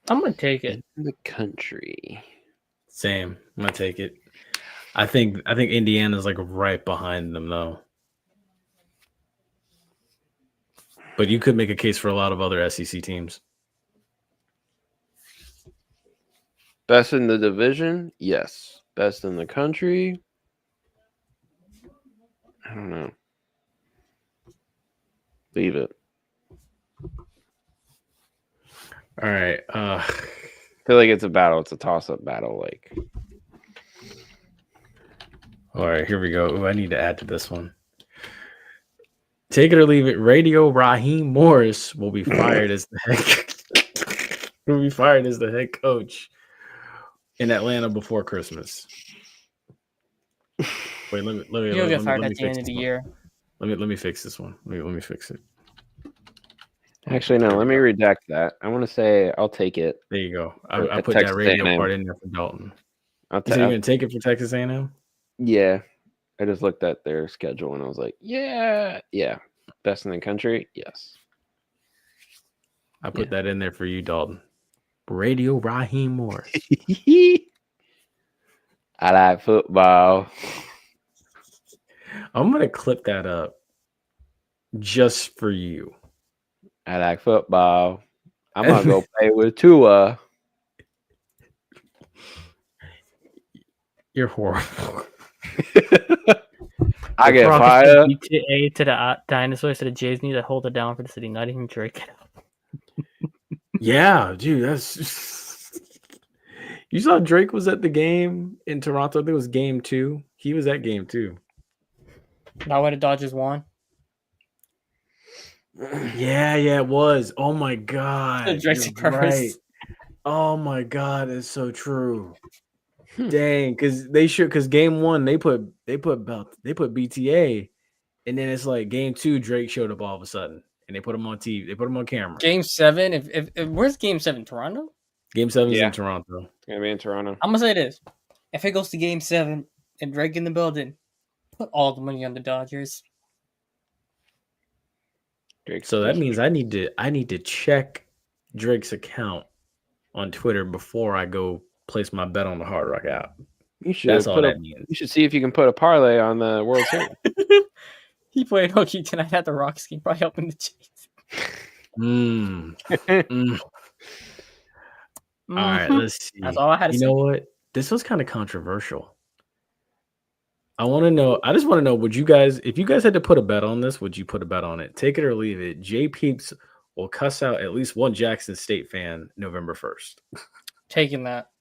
I'm gonna take it. In the country. Same. I'm gonna take it. I think Indiana's right behind them though. But you could make a case for a lot of other SEC teams. Best in the division? Yes. Best in the country? I don't know. Leave it. All right. I feel like it's a battle. It's a toss-up battle. All right, here we go. Ooh, I need to add to this one. Take it or leave it. Radio Raheem Morris will be fired as the head coach in Atlanta before Christmas. Wait, let me. You'll get fired at the end of the year. Let me fix this one. Let me fix it. Actually, no. Let me redact that. I want to say I'll take it. There you go. I put that radio part in there for Dalton. You gonna take it for Texas A&M? Yeah. I just looked at their schedule and I was like, yeah. Best in the country? Yes. I put that in there for you, Dalton. Radio Raheem Morris. I like football. I'm going to clip that up just for you. I like football. I'm going to go play with Tua. You're horrible. I get fired. GTA to the dinosaurs to the Jays need to hold it down for the city, not even Drake. Yeah, dude, that's. You saw Drake was at the game in Toronto. I think it was game 2. He was at game 2. Not why the Dodgers won. Yeah, it was. Oh my god, Drake's right. Oh my god, it's so true. Dang, because game 1 they put BTA and then it's like game 2, Drake showed up all of a sudden, and they put him on TV. They put him on camera. Game 7. If where's Game 7? Toronto. Game 7's in Toronto. It's gonna be in Toronto. I'm gonna say this: if it goes to Game 7 and Drake in the building, put all the money on the Dodgers. So that means I need to check Drake's account on Twitter before I go place my bet on the Hard Rock app. You should That's all that means. You should see if you can put a parlay on the World Series. He played hooky tonight at the Rocks game, probably helping the Chiefs. All right, let's see. That's all I had to say. You know what? This was kind of controversial. I just want to know, would you guys, if you guys had to put a bet on this, would you put a bet on it? Take it or leave it. J Peeps will cuss out at least one Jackson State fan November 1st. Taking that.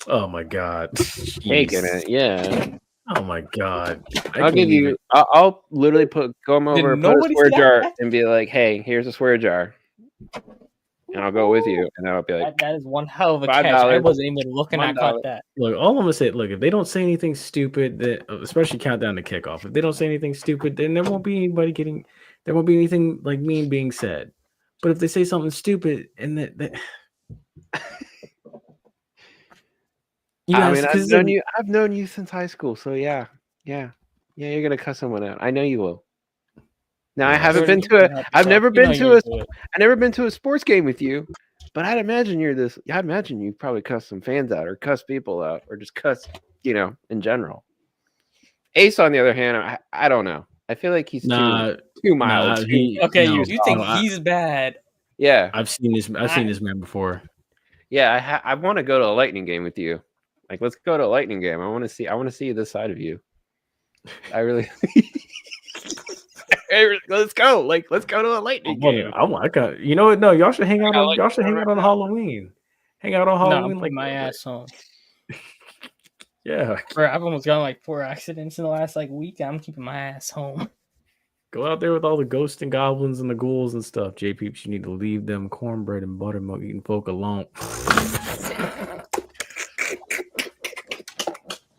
Oh my God. Taking it, yeah. Oh my God. I'll give you. I'll literally come over, put a swear jar, and be like, "Hey, here's a swear jar," and I'll go with you, and I'll be like, "That is one hell of a catch." I wasn't even looking at that. Look, all I'm gonna say, look, if they don't say anything stupid, especially countdown to kickoff, if they don't say anything stupid, then there won't be anything like mean being said. But if they say something stupid, and I've known you since high school, so yeah, you're gonna cuss someone out. I know you will. Now, I haven't been to I've never been to a sports game with you, but I'd imagine you probably cuss some fans out, or cuss people out, or just cuss, in general. Ace, on the other hand, I don't know. I feel like he's too mild. You think he's bad? Yeah, I've seen this man before. Yeah, I want to go to a Lightning game with you. Like, let's go to a Lightning game. I want to see this side of you. I really. Let's go. Let's go to a Lightning game. You know what? No, y'all should hang out on Halloween. Hang out on Halloween. I'm my ass home. Yeah, bro, I've almost gotten 4 accidents in the last week. I'm keeping my ass home. Go out there with all the ghosts and goblins and the ghouls and stuff. J Peeps, you need to leave them cornbread and buttermilk eating folk alone.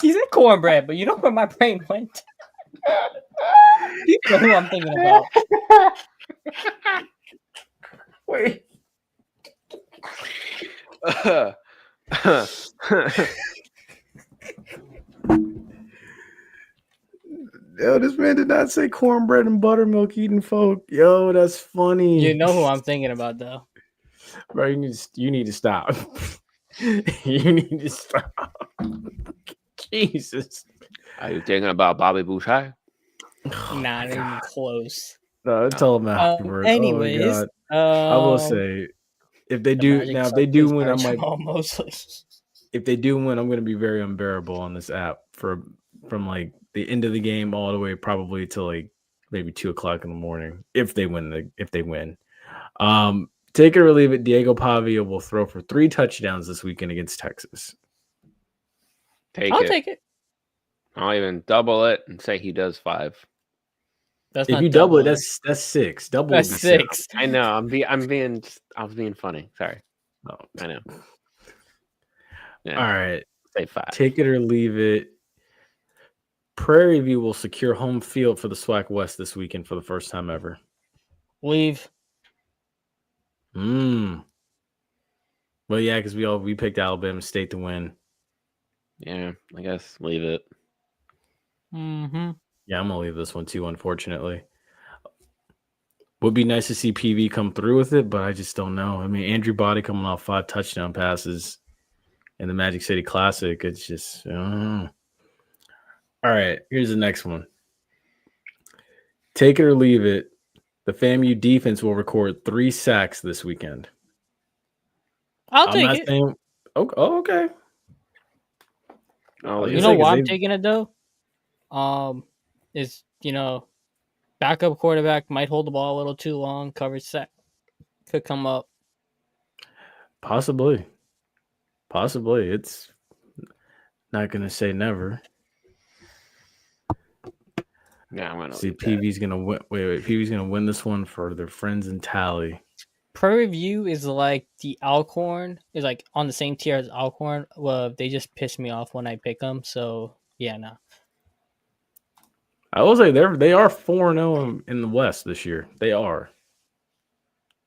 He said cornbread, but you know where my brain went. You know who I'm thinking about. Wait. Yo, this man did not say cornbread and buttermilk eating folk. Yo, that's funny. You know who I'm thinking about, though. Bro, you need to stop. You need to stop. Jesus. Are you thinking about Bobby Boucher? Not even close. No, tell him afterwards. Anyways, I will say, if they do win, I might almost. If they do win, I'm going to be very unbearable on this app from the end of the game all the way probably to maybe 2:00 in the morning if they win. Take it or leave it. Diego Pavia will throw for 3 touchdowns this weekend against Texas. I'll take it. I'll even double it and say he does 5. That's if you double it, that's 6. Double that's 6. I know. I was being funny. Sorry. Oh, I know. Yeah. All right. Say 5. Take it or leave it. Prairie View will secure home field for the SWAC West this weekend for the first time ever. Leave. Well, yeah, because we picked Alabama State to win. Yeah, I guess leave it. Mm-hmm. Yeah, I'm gonna leave this one too, unfortunately. Would be nice to see PV come through with it, but I just don't know. I mean, Andrew Body coming off 5 touchdown passes in the Magic City Classic. It's just, I don't know. All right, here's the next one. Take it or leave it. The FAMU defense will record 3 sacks this weekend. I'll take it. Okay. You know why I'm taking it though? Is backup quarterback might hold the ball a little too long, coverage sack could come up. Possibly. It's not gonna say never. Yeah, I'm gonna see. PV's gonna win. Wait. PV's gonna win this one for their friends in Tally. Prairie View is like the Alcorn is on the same tier as Alcorn. Well, they just piss me off when I pick them. So yeah, no. I will say they are 4-0 in the West this year. They are.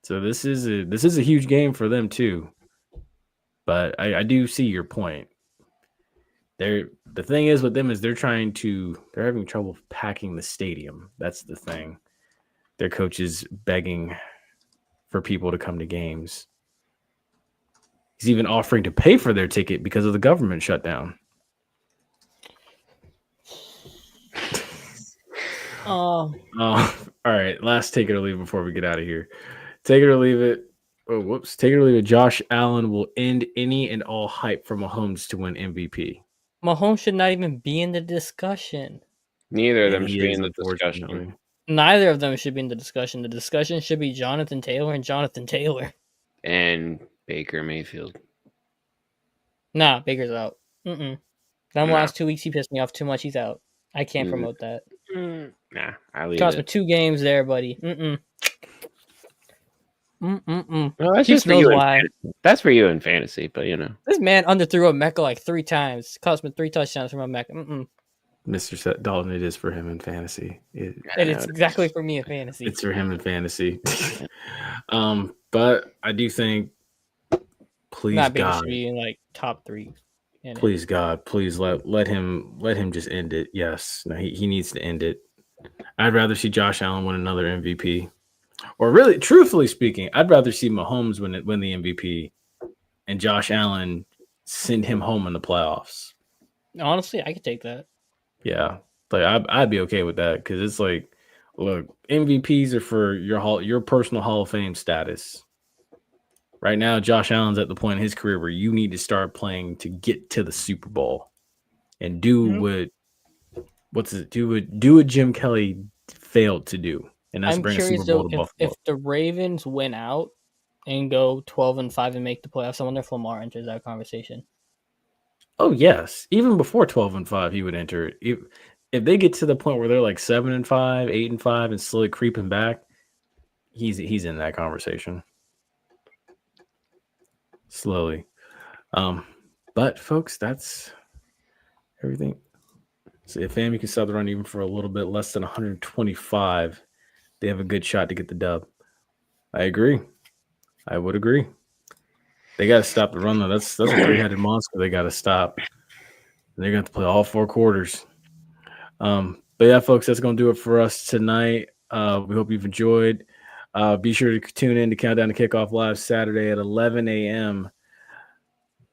So this is a huge game for them too. But I do see your point. The thing is with them is they're having trouble packing the stadium. That's the thing. Their coach is begging for people to come to games. He's even offering to pay for their ticket because of the government shutdown. Oh. All right. Last take it or leave it before we get out of here. Take it or leave it. Oh, whoops. Take it or leave it. Josh Allen will end any and all hype for Mahomes to win MVP. Mahomes should not even be in the discussion. Neither of them should be in the discussion. Neither of them should be in the discussion. The discussion should be Jonathan Taylor and Jonathan Taylor. And Baker Mayfield. Nah, Baker's out. Them last 2 weeks, he pissed me off too much. He's out. I can't promote that. Nah, I leave Cost it. me 2 games there, buddy. Well, that's just for you. Why. That's for you in fantasy, but you know. This man underthrew a Mecca like 3 times. Cost me 3 touchdowns from a Mecca. Mr. Dalton, it is for him in fantasy. It is exactly for me in fantasy. It's for him in fantasy. But I do think, please Not God, should be in like top 3. Please God, please let him just end it. Yes, no, he needs to end it. I'd rather see Josh Allen win another MVP, or really, truthfully speaking, I'd rather see Mahomes win the MVP, and Josh Allen send him home in the playoffs. Honestly, I could take that. Yeah, like I'd be okay with that because it's like, look, MVPs are for your personal Hall of Fame status. Right now, Josh Allen's at the point in his career where you need to start playing to get to the Super Bowl and do what Jim Kelly failed to do, and that's bring a Super Bowl to Buffalo. If the Ravens win out and go 12-5 and make the playoffs, I wonder if Lamar enters that conversation. Oh yes, even before 12-5, he would enter it. If they get to the point where they're like 7-5, 8-5, and slowly creeping back, he's in that conversation. Slowly. But folks, that's everything. So if FAMU can stop the run even for a little bit less than 125, they have a good shot to get the dub. I agree. I would agree. They got to stop the run, though. That's a 3-headed monster they got to stop. They're going to have to play all 4 quarters. But yeah, folks, that's going to do it for us tonight. We hope you've enjoyed. Be sure to tune in to Countdown to Kickoff Live Saturday at 11 a.m.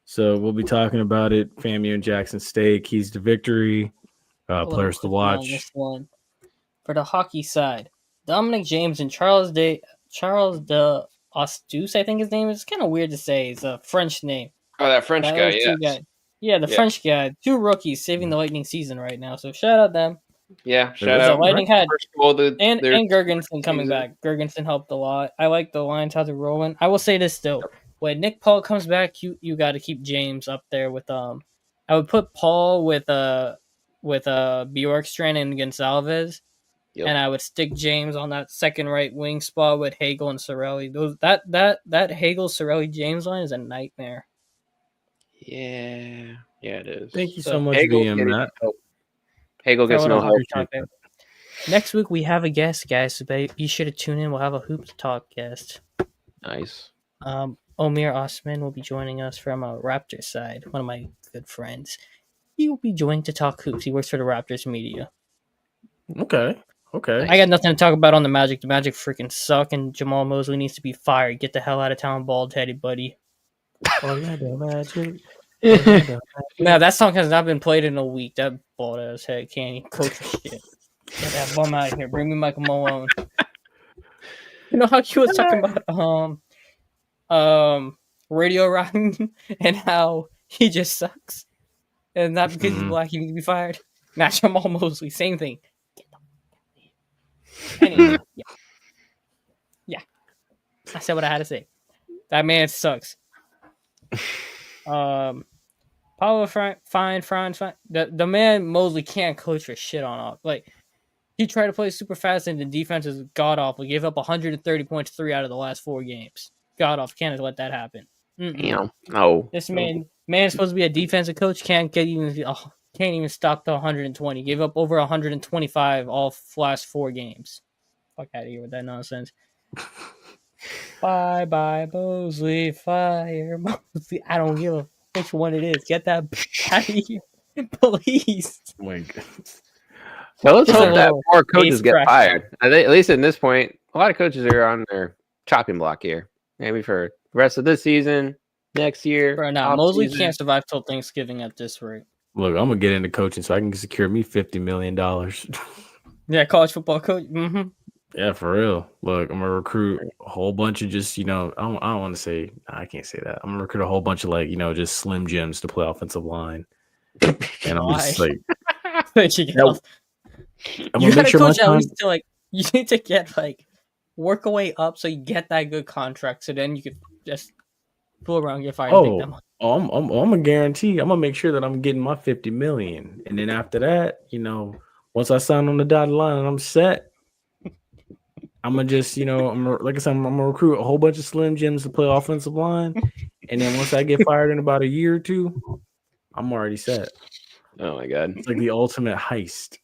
So we'll be talking about it. FAMU and Jackson State, keys to victory, players to watch. This one. For the hockey side, Dominic James and Charles de Ostuce, I think his name is. Kind of weird to say. It's a French name. Oh, that French guy, yeah. Yeah, the French guy. 2 rookies saving the Lightning season right now. So shout out them. Yeah, shout out. Lightning had and Gergensen Gergensen coming back. Gergensen helped a lot. I like the Lions how they're rolling. I will say this though, when Nick Paul comes back, you got to keep James up there with I would put Paul with Bjorkstrand and Gonsalves, and I would stick James on that second right wing spot with Hagel and Sorelli. That Hagel Sorelli James line is a nightmare. Yeah, it is. Thank you so much, VM. Matt. Hagel gets no help. Next week we have a guest, guys. So be sure to tune in. We'll have a Hoops Talk guest. Nice. Omir Osman will be joining us from Raptors side. One of my good friends. He will be joining to talk hoops. He works for the Raptors media. Okay. I got nothing to talk about on the Magic. The Magic freaking suck, and Jamal Mosley needs to be fired. Get the hell out of town, bald-headed buddy. Orlando Magic. Now that song has not been played in a week. That bald ass head can't even coach for shit. Get that bum out of here. Bring me Michael Malone. You know how he was talking about Radio Rotten and how he just sucks, and not because he's black he needs to be fired. Not Jamal Mosley, same thing. Anyway, yeah. I said what I had to say. That man sucks. Paulo fine. The man Mosley can't coach for shit on off. Like he tried to play super fast and the defense is god awful. Gave up 130 points 3 out of the last 4 games. God off. Can't let that happen. No. This man's supposed to be a defensive coach. Can't Can't even stop the 120. Gave up over 125 all last 4 games. Fuck out of here with that nonsense. Bye bye Mosley, fire Mosley. I don't give a which one it is. Get that out of here, please. Oh my goodness. So let's Just a hope that little more coaches base get crash. fired. I think, at least at this point, a lot of coaches are on their chopping block here. Maybe for the rest of this season, next year. Bro, now Mosley can't survive till Thanksgiving at this rate. Look, I'm gonna get into coaching so I can secure me $50 million. Yeah, college football coach. Mm-hmm. Yeah, for real. Look, I'm gonna recruit a whole bunch of just, I don't want to say, I can't say that. I'm gonna recruit a whole bunch of just Slim Jims to play offensive line, and I'm just like, you gotta coach at least to you need to get work a way up so you get that good contract, so then you can just fool around and get fired. And take that money. I'm gonna guarantee. I'm gonna make sure that I'm getting my $50 million, and then after that, once I sign on the dotted line and I'm set. I'm gonna just, like I said, I'm gonna recruit a whole bunch of Slim Jims to play offensive line, and then once I get fired in about a year or two, I'm already set. Oh my god, it's like the ultimate heist.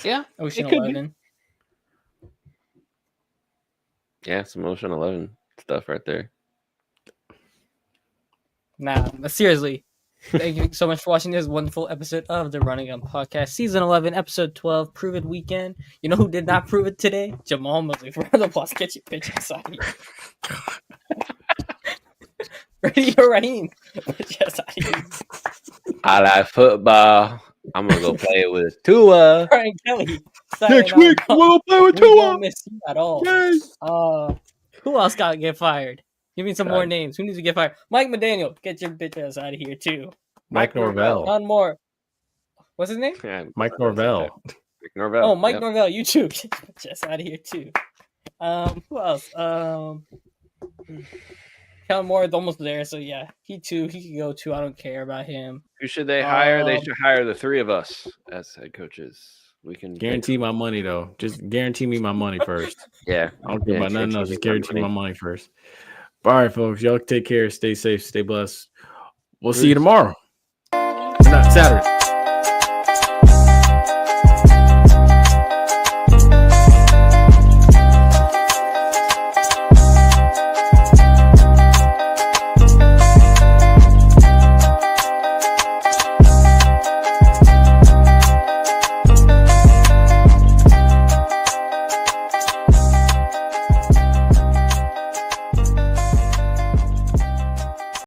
Yeah, Ocean 11. Yeah, some Ocean 11 stuff right there. Nah, but seriously, thank you so much for watching this wonderful episode of the Running Gun Podcast, Season 11, Episode 12, Prove It Weekend. You know who did not prove it today? Jamal Mosley. For the plus, get your bitch inside here. Radio Raheem. I like football. I'm going to go play with Tua. Brian Kelly. Next week, we'll play with Tua. We don't miss you at all. Yes. Who else got to get fired? Give me some more names. Who needs to get fired? Mike McDaniel. Get your bitch ass out of here, too. Mike Norvell. None more. What's his name? Yeah, Mike Norvell. Mike Norvell. Oh, Mike Norvell. You too. Get your bitch ass out of here, too. Who else? Kellen Moore is almost there, so yeah. He could go too. I don't care about him. Who should they hire? They should hire the 3 of us as head coaches. We can guarantee my money, though. Just guarantee me my money first. Yeah. I don't care about nothing else. Just guarantee my money first. All right, folks. Y'all take care. Stay safe. Stay blessed. We'll see you tomorrow. Not Saturday.